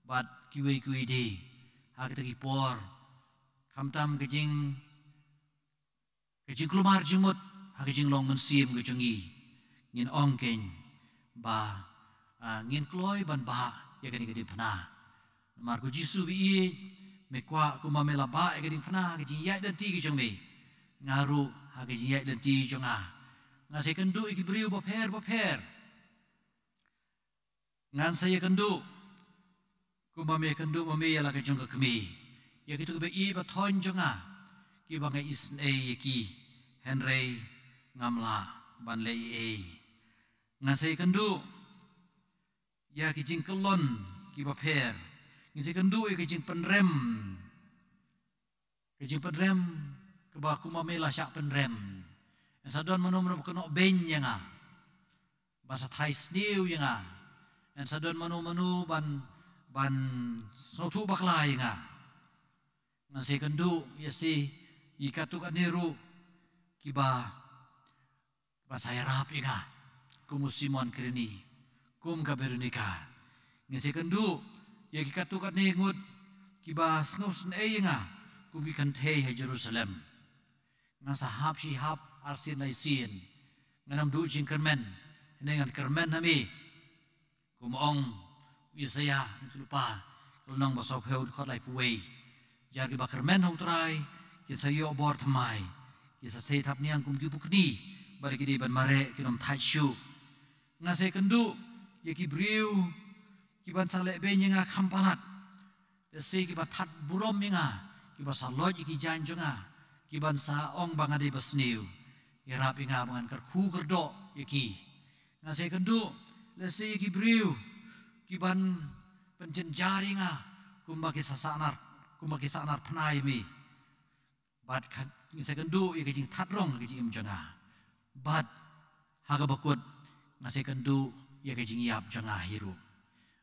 bat kiwi di haga tagi por kamtam kejing kelumar jimut haga jing long mensim kejengi ngin ongkeng ba ngin kloy ban ba ya gani gadi pna mar ku jisu bi me kwa ku ma mela ba ya gadi pna haga jing ya dan ti kejeng me ngaru haga jing ya dan ti jonga ngasih kendu iki beriu baper ngan saya kendu ku mame kendu mame ya la kejeng ke kemi ya gitu ke bi ba thon jonga ki ba ngai is e ki Henry ngamla ban le e ngasih kendu ya kijing kelon ki baper ngisih kendu e kijing penrem ke ba ku mame la syak penrem sadon manu kena ben yang bahasa Thai sniu yang en sadon manu ban sotu baklai yang ngasih kendu ya si ikatu kan niru kiba saya rap yang kum Simon Krini kum kaberunika ngasih kendu ya ikatu kan ningut kiba snus ne yang kum ikan teh Jerusalem ngasahap si hap arsin ay sin nganam du jing kermen dengan kermen hami kumong Isaya lupa kulnang basok heu khot lai puwei jar ki ba kermen hau trai ki sayo bor thamai ki sa sei thap niang kum ki bukni bari ki di ban mare ki nom thai shu ngase kendu ye ki briu ki ban sale be nyanga khampalat de sei ki ba that burom nyanga ki ba saloj ki jan jonga ki ban sa ong bangade basniu irap inga bangan kerku kerdo yaki ngasih kendu lesi yaki briu kiban penjenjari nga kumbaki sanar penai mi bat ngasih kendu yaki jing tatrong yaki jing imjana bat haga bakut ngasih kendu yaki jing yap janga hiru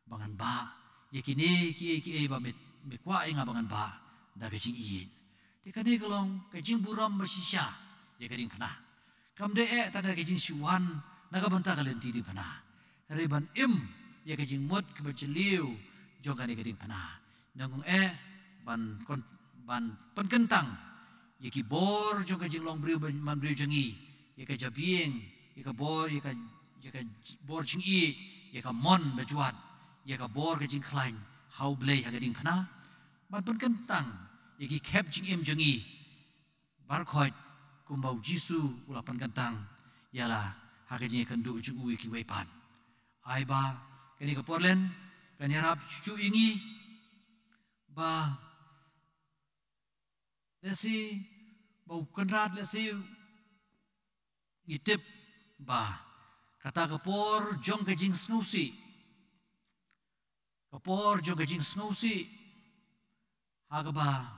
bangan ba yaki ni ki ba mikwa inga bangan ba daga jing iin tikani kelong kajing buram bersisya yaki jing penah kam de tanda kejing syuan naga banta kalian tidi pana riban im ya kejing mut ke berjeliu jongan kejing pana nangung ban penkentang ya ki bor jong kejing long briu man briu jengi ya ka jabieng ya ka bor jengi ya ka mon bejuat ya ka bor kejing klain hau blei ha kejing pana ban penkentang ya ki kep jing im jengi bar khoi kumbau Jisu ulapan kentang ialah hakijnya kendu ujung uwi ki wepan ai ba kani ke porlen kani harap cucu ingi ba lesi bau kenrat lesi ngitip ba kata kepor jong kejing snusi hagaba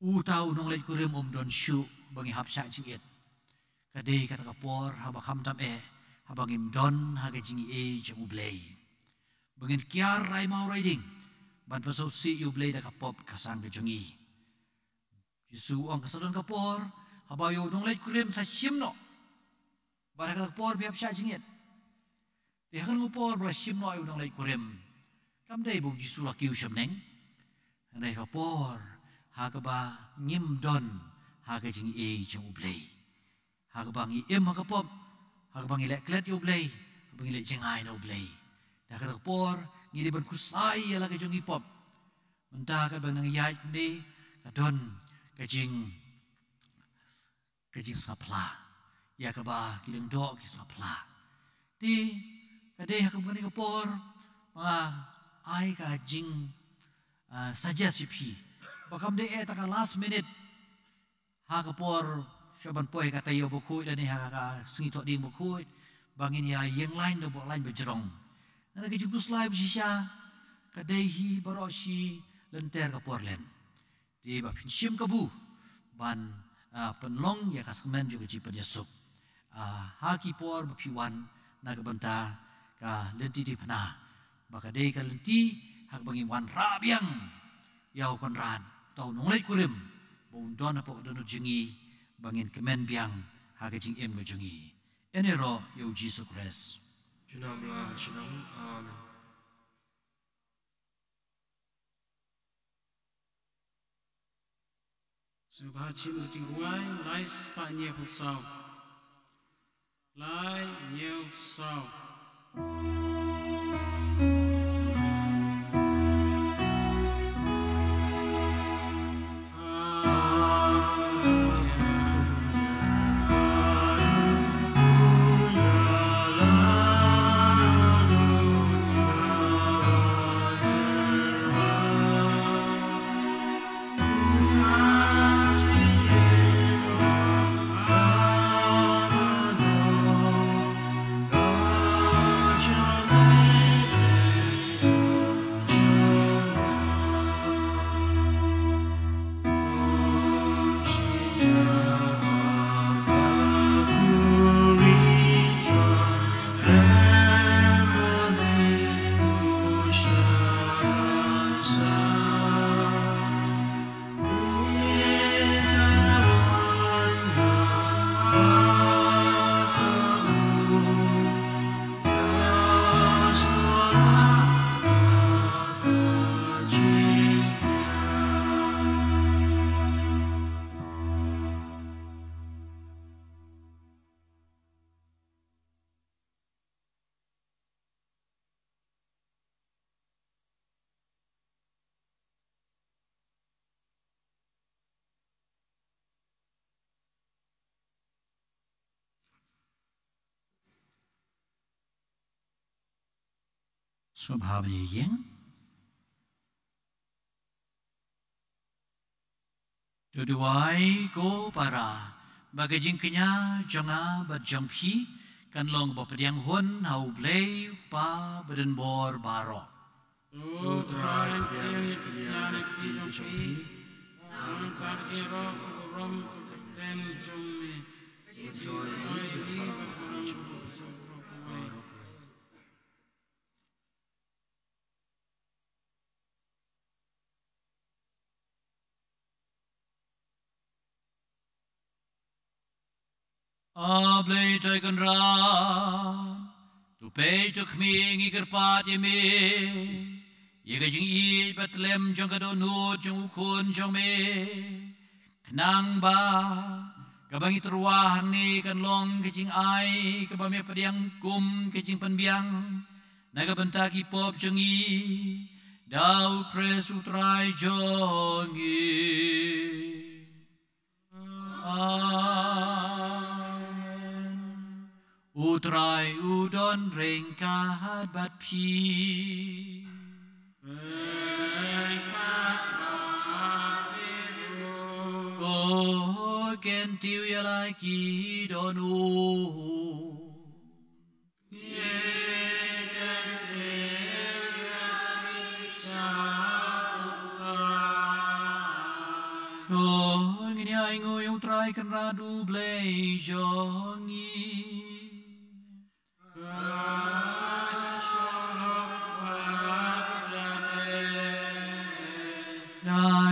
utau nong lek kurim don shu bangi hapsa jinget kadai kata kapor haba khamtam habang imdon haga jingi jeng ublei bangin kiar rai mau riding ban pasau si ublei da kapop kasang ke jengi Yesu ong kasadon kapor haba yo nong lek kurim sa simno bara kata kapor bi hapsa jinget di hakan kapor bra simno ayu nong lek kurim kam dai bu Yesu laki usam neng ndai kapor hagaba ngimdon haga jing jeng ublei hagaba ngi hagapop hagaba ngi leklet ublei hagaba ngi lek jengai na ublei dah kata por ngi di ban kuslai ala ka jeng ipop mentah ka bang nang yai ni kadon ka jing sapla ya ka ba kileng dok ki sapla ti kadai hagaba ni ka por ai ka jing saja sipi bakam de taka last minute ha kapor shaban poi kata yo bokui dan ni ha ka singi tok ding bokui bangin ya yang lain do bok lain berjerong na ke jugus lai bisisha kadai hi baroshi lenter kapor len di ba pinsim kabu ban penlong ya kasmen juga jipan yasuk ha ki por bapiwan na ka banta ka lenti di pana baka dei ka lenti hak bangin wan rabiang yau konran tau nonglai kurim bau don apa dono jengi bangin kemen biang haga jing em jengi enero yo Jesus Christ. Junamlah, junam, amin. Subhachim utingwai lai spa nye husau. Lai nye husau. Subhabni yang Tuduai ko para bagai jingknya jonga berjampi kan long bapediang hun hau blay pa beden bor baro. Utrai yang kalian dijampi angkat jero rom keten jumi. Ablay toy kan ra tu pay tu khming iker pat yeme yega jing I Bethlehem jong kado nu jong ukun jong me kenang ba kabang itruah ni kan long kejing ai kabame padiang kum kejing penbiang naga bentaki pop jong I dau kres utrai jong I Utrai udon ringkat bat pi Oh ken tiu ya lai ki don u Oh ngini ai ngui utrai kan radu blay jongi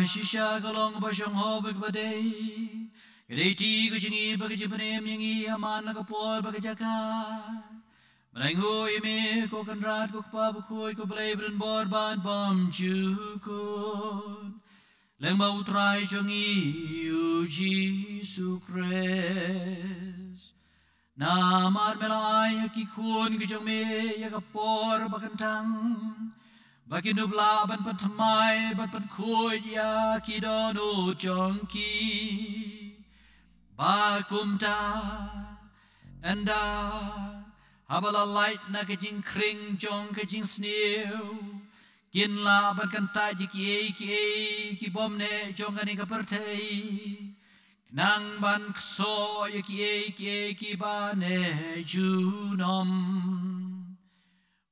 Shisha kalong basyong ho bagbadai Kadeti kuchingi bagajipanem yangi aman lagapol bagajaka Marango ime ko kanrat ko kapabukoy ko balay bor ban bam jukon Leng ba utray chongi u Jesus Christ Namar melay akikun kijong me yakapor bakantang Bagi nubla ban pantamai ban pankoi ya kidono jongki Bakumta enda habala light na kajing kring jong kajing snew Kinla ban kantai jiki ki bomne jong kani kapertei Nang ban kso ki bane junom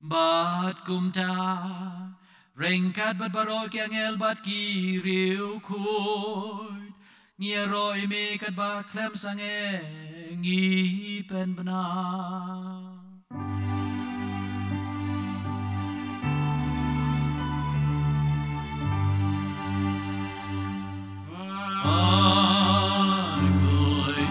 Bat kumta Rengkat bat barol kiang el bat kiriu kuit Ngieroi me kat bat klem sange Ngi pen benar Angkoi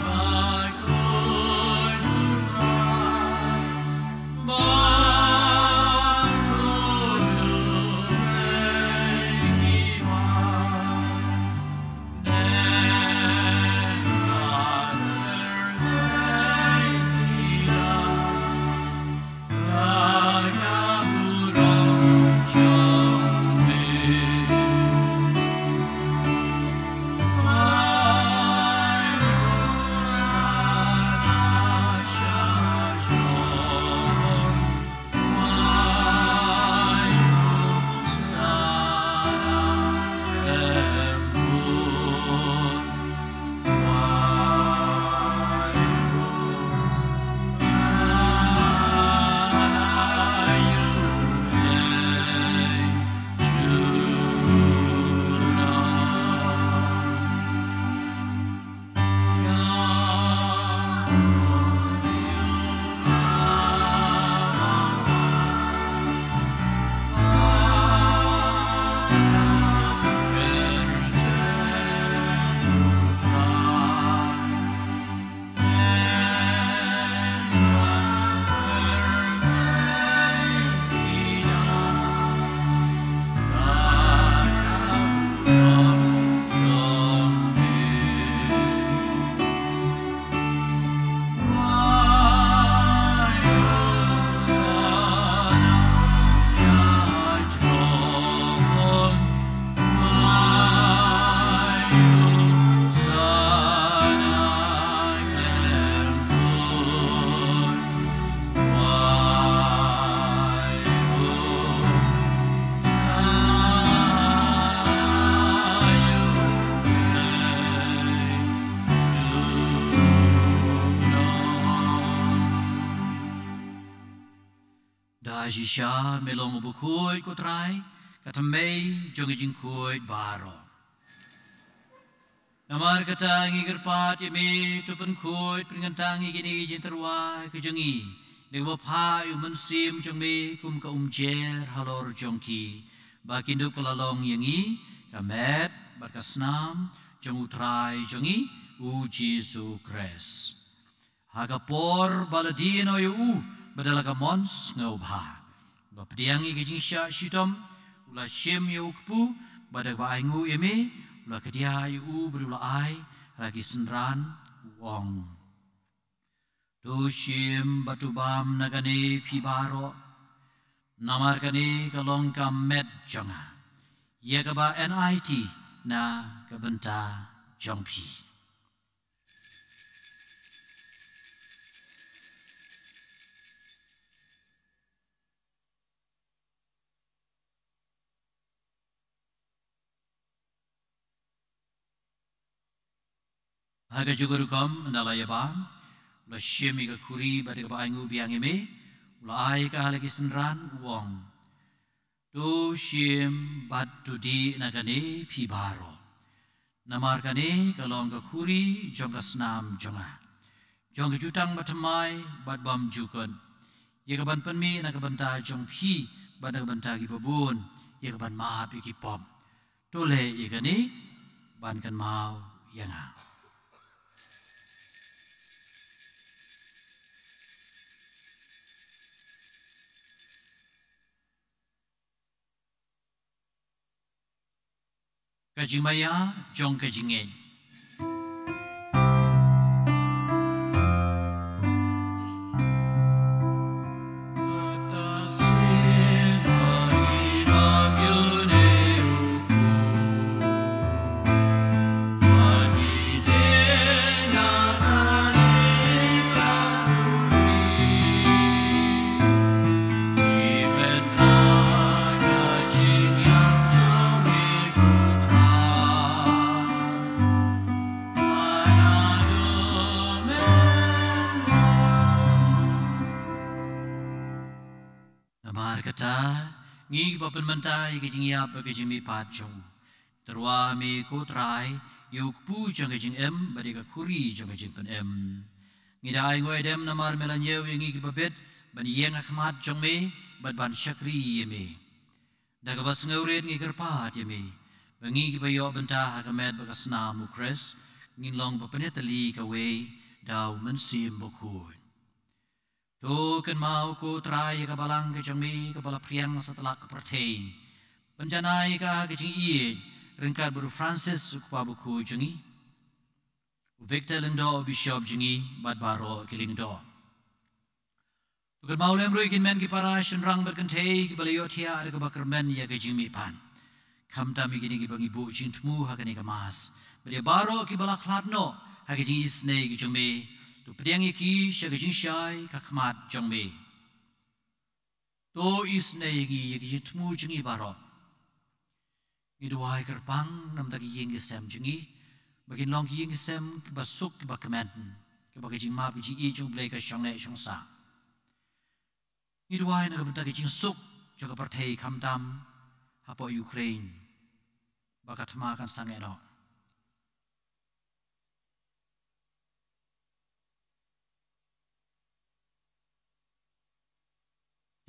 Ajisha melong bukui kutrai katamei jongi jingkui baro. Namar kata ngikir pat yami tupen koi pengantangi kini jinterwai kejengi. Dewa pai umensim jongmi kum ka umjer halor jongki. Bakinduk pelalong yangi kamet barkasnam jong utrai jongi uji sukres. Hagapor baladino yu badalaga mons ngobha. Bapdiangi kejing sya shitom ula shim yukpu badag baingu yami. Ula kedia yu berula ai lagi senran wong. Tushim batubam nagane pibaro. Namar kane kalong kamet janga. Ia kaba NIT na kabenta jongpi. Haga jugurukam ndalayabam, ula shimi ka kuri badi ka baingu biang eme, ula ai ka halagi senran wong. Tu shim batu di nagane pibaro. Namar kane kalong ka kuri jong ka snam jonga. Jong ka jutang batamai bad bam jukon. Ye ka ban panmi na ka banta jong pi bad na ka banta ki babun. Ye ka ban maap ki pom. Tole ye kane ban kan mau yanga. Kajing maya jong kajing en. Ngi bapen mentai kejing yap kejing mi pachong. Terwa mi kutrai yuk pu jong kejing em badi ka kuri jong kejing pen em. Ngi dai ngoi dem namar melan yew ngi ki babet ban yeng akmat jong me bad ban syakri yeme. Daga bas ngauret ngi kerpat yeme. Bangi ki bayo benta hakamet bakasna mukres ngin long bapenetali ka we daw mensim bokun. Tu kan mau ku trai ka balang ke jami ka bala priang setelah ke pertei. Penjanai ka kecing iye ringkat baru Francis ukpa buku jengi. Victor Lindo Bishop jengi bad baro kiling do. Tu kan mau lem ruikin men ki para shenrang berkentei ki bala yotia ada ka bakar men ya ke jimi pan. Kam tami kini ki bangi bu jintmu ha kani ka mas. Bali baro ki bala kladno ha ke jing isne ki jami. Tu pediang iki syagajin syai kakmat jangme. To isne iki yagi temu jengi baro. Ngiduai kerpang nam dagi yeng isem jengi. Bagin long ki yeng isem basuk ki bakmenten. Ki bagajing ma bijing i jung blai ka syang le syang sa. Ngiduai na kabenta ki jing suk jaga partai kamdam hapo Ukraine. Bakat makan sang eno.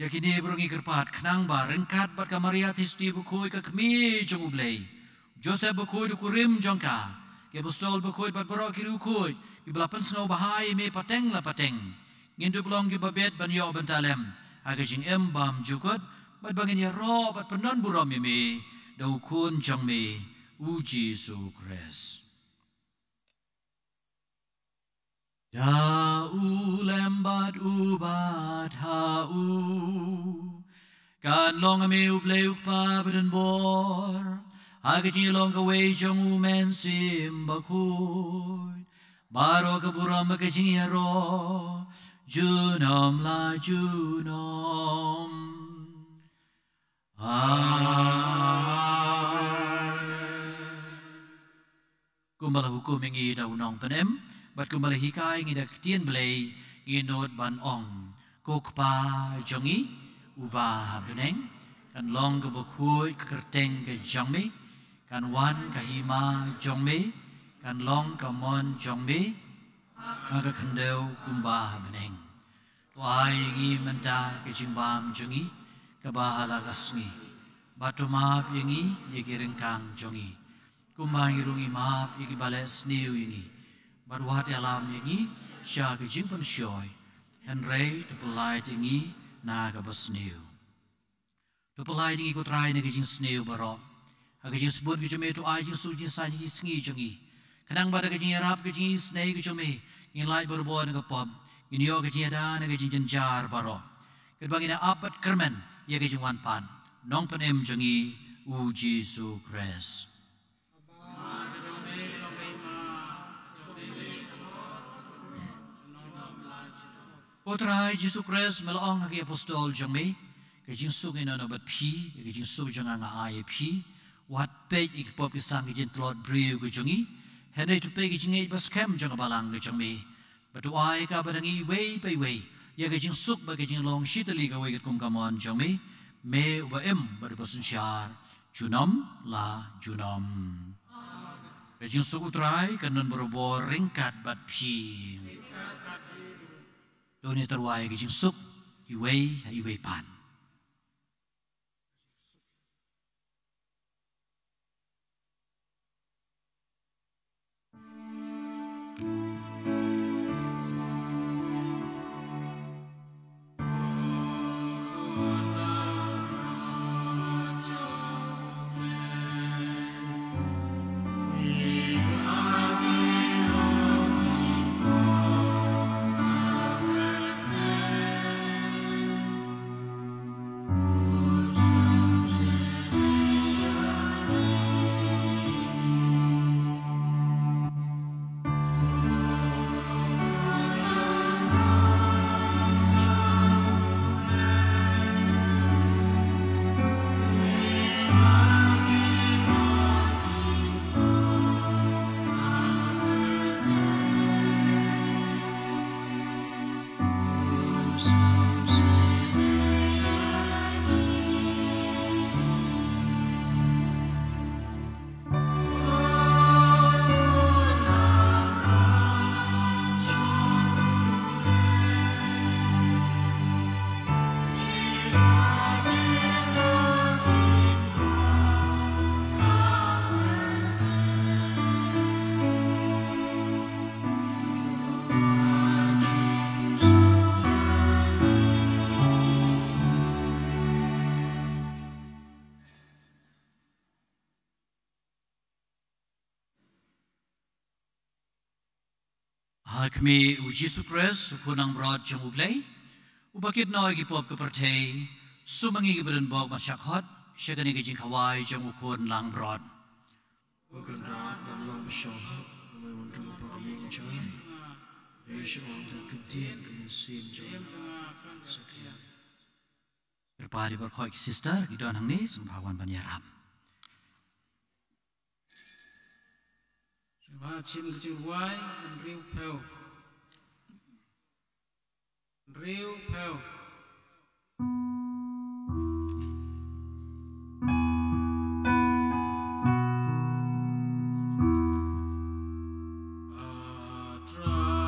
Yakini berungi kerpat kenang ba rengkat bat kamaria tisti bukui ka kemi jong ublei. Joseph bukui du kurim jongka. Ke apostol bukui bat borok kiri ukui. Ki belapan sengau bahai me pateng la pateng. Ngindu belong ki babet ban yo bentalem. Aga jing em bam jukut bat bangin ya ro bat penon buram me. Dau kun jong me uji sukres. Dau lembat ubat hau kan long me ublei ukpa beden bor hagaji long ka wei jong umen sim bakui baro ka buram magajing yaro junom la junom kumbala hukum ingi daw nong penem bat kumbala hikai ngi dak tien blei ngi not ban ong kokpa jongi ubah beneng kan long ke bukui kerteng ke jangme kan wan ke hima jangme kan long ke mon jangme aga kendeu kumbah beneng tuai ngi menta ke jimbam jungi ke bahala kasngi batu maaf yengi yegi rengkang jongi kumbah irungi maaf yegi bales niu yengi barwat alam yengi sya ke jingpun syoy henrei tu pelai yengi na ke besniu tu pelai yengi kutrai ne ke jing sniu baro aga jing sebut ke jome tu ai jing su jing sa jing sngi jongi kadang pada ke jing arab ke jing snei ke jome in lai berbuat ne ke pom in yo ke jing ada ne ke jing jenjar baro kedbang ina apat kermen ye ke jing wan pan nong penem jongi u Jesu Christ Potrai Jesu Christ melong hagi apostol jongme ke jing su ke nono bat phi ke jing su jonga nga ai phi wat pe ik pop isang ke jing trot briu ke jongi hene tu pe ke jing ei bas kem jonga balang ke jongme batu ai ka badangi wei pe wei ye ke jing suk ba ke jing long shitali ka wei ke kum kamon jongme me wa em bar basun syar junam la junam ke jing su utrai kanon berobor ringkat bat phi Doni terwai ke jing suk iwei pan. Kami u Jesu Christ punang brod jang ublay ubakit na igi pop kapartay sumangi gibaran bog masyakhot syagani gijing kawai jang ukun lang brod Bukan rat dan long besyahak Ramai undang apa yang jai Besya orang kentian kemesin jai Sekian Berpari berkoi ki sister gidon hang ni sembhawan banyaram Sembah cim kecil wai dan riu peu Riu peu Try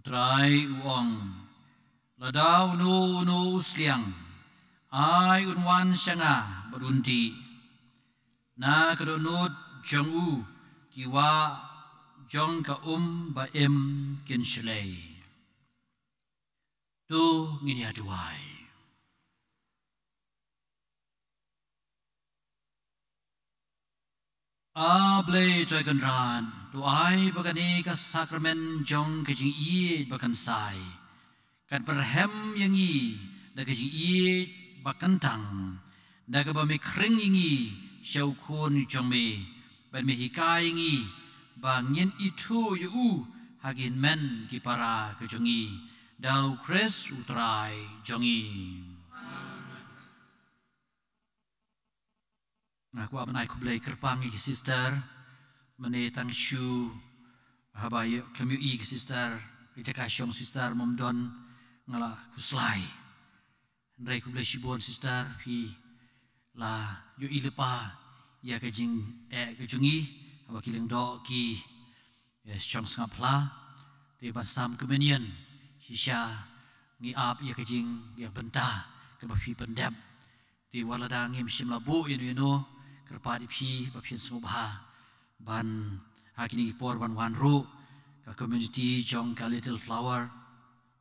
Trai uang, ladau nu usliang, ai unwan syanga berunti, na kedonut jongu kiwa jong ka ba kin shlei. Tu ngini aduai. Ablay dragon ran, tu ai bagani ka sakramen jong kajing iye bakan sai, kan perhem yang i, da kajing iye bakan tang, da ka ba me kring yang i, syau kun jong me, ban me hikai yang i, bangin itu yu hagin men ki para kajong i, dau kres utrai jong i. Aku apa naik kublai kerpangi ke sister, mana tang shu, habai kemu i ke sister, ita kasyong sister momdon ngala kuslai, ndai kublai shibon sister pi la yu ilepa ya kajing kajungi, habai kileng do ki syong sengapla, tiba sam kemenian, shisha ngi ap ya kajing ya bentah kebafi pendem, tiba ladang im shim labu inu kerpadi pi bapin sengubha ban hakini por ban wanru ka community jong ka little flower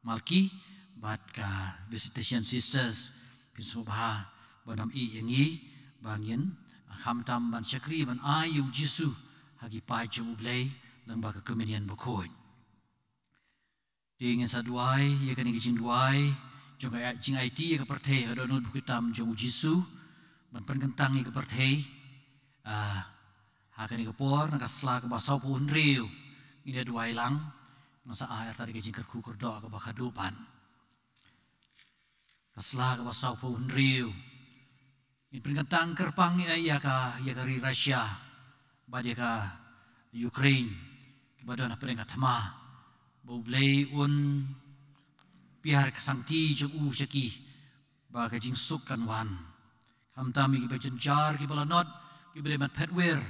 malki bat ka visitation sisters พิสุบาบันำอย่างนี้บางยันคำตามบันชักรีบันอายุจิสุหากิไปจมูกเลยลังบากกมิเนียนบุคคลdengan saduai ia kena kijing duai jong ai jing IT ke perthei ada non bukit tam jong jisu ban penkentang ke perthei ha kena ke por nak sla ke basau pun riu ini duai lang masa air tadi kijing kerku kerdo ke bakadupan kasla ke basau pun riu ini penkentang kerpang ia ka ri Rusia badia ka Ukraine kepada nak peringkat ma boleh un biar kesangti jauh ceki bagai jing sukkan wan kam tami ki bajenjar ki balanot ki boleh mat petwer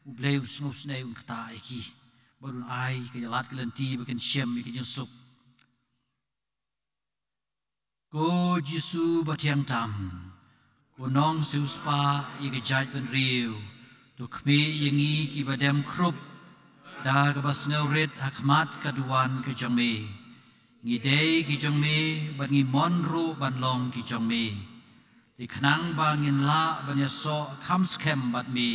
boleh usngu snai un kata iki baru ai ke jalat kelenti bagian syam ki jing suk ko jisu batiang tam ko nong suspa ye ke jaj ben riu tu khme yengi ki badam krup dah kebas ngaurit hakmat kaduan ke jongme ngidei ki jongme ban ngi monru ban long ki jongme di khnang bangin la ban yaso kham skem bat me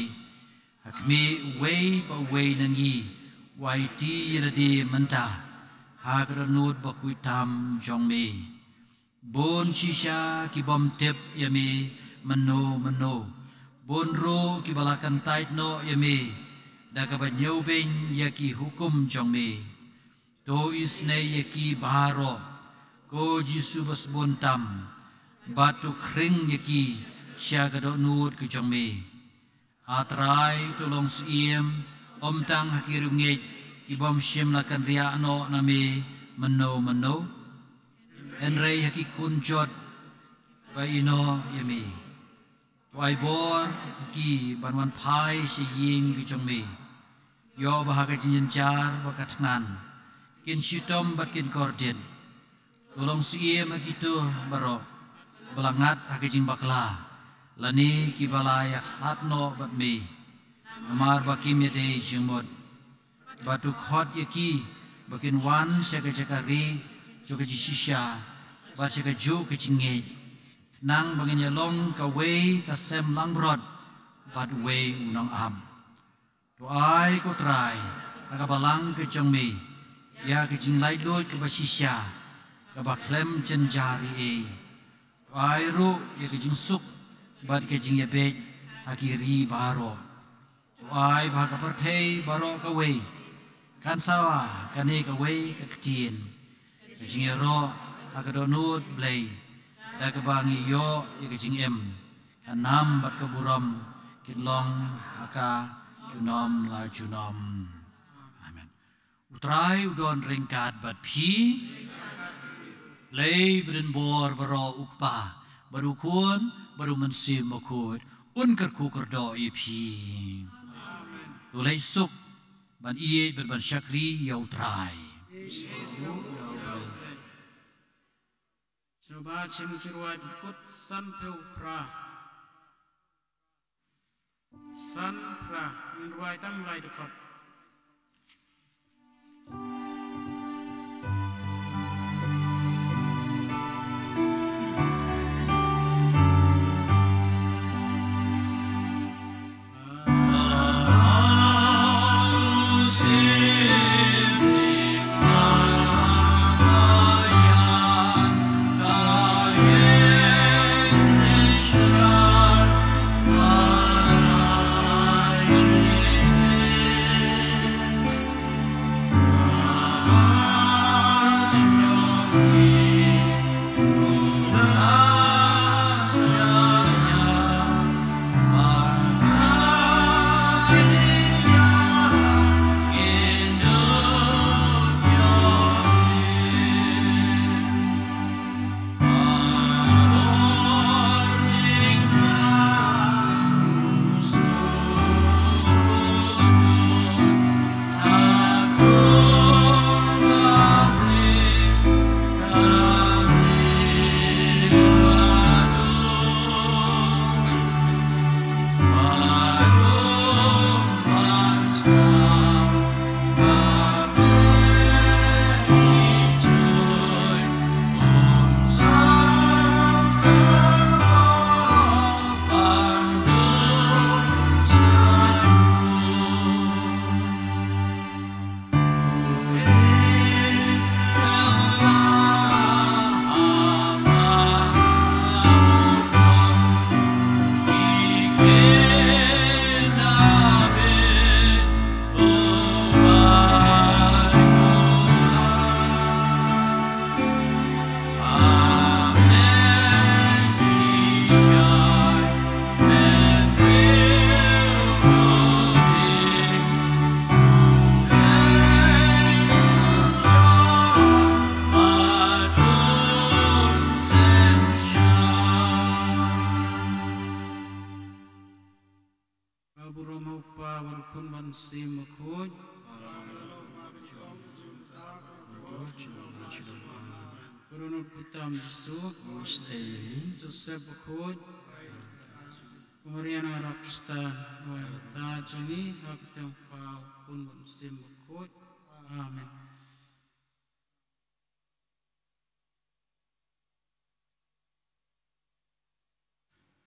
hakme wei ba wei nangi wai ti yadi menta ha granut ba kui tam jongme bon shisha ki bom tep yame mano bon ro ki balakan tait no yame dah kabat nyobeng yaki hukum jongme to isne yaki baharo ko jisu bas bontam batu kring yaki syagado nur ke jongme atrai tolong siem om tang hakirunge ibom syem lakan ria no name mano enrei haki kunjot baino yame wai bor ki banwan pai si ying ke jongme yo bahagia jinjar bakat ngan kin sitom bat kin kordin tolong siem gitu baro belangat hagajin bakla lani ki balaya hatno bat me amar bakim yate jingmod batu khot yaki bakin wan syaga jakari juga jisisha bat syaga ju ke jinge nang bangin yalong ka wei ka sem langbrod bat wei unang am to ai ko trai aga balang ke jongme ya ke jing lai loi ke basisha ka ba klem chen jari e to ai ru ya ke jing suk bat ke jing ya be akiri baro to ai ba ka perthei baro ka wei kan sawa kane ka wei ka ktien ke jing ya ro aga donut blai da ka bangi yo ya ke jing em kanam bat ka buram kinlong aka junom la junom amen utrai udon ringkat bat phi lei brin bor baro ukpa baru kun baru mensim makut unker kuker do ipi ulai suk ban iye ban syakri ya utrai coba cimcurwat ikut san peu pra san pra in ruai tang lai dekat Yeah. sim khoj Runut putam Yesu Joseph khoj Mariana Rakistan wa ta chani hak tang pau kun sim khoj amen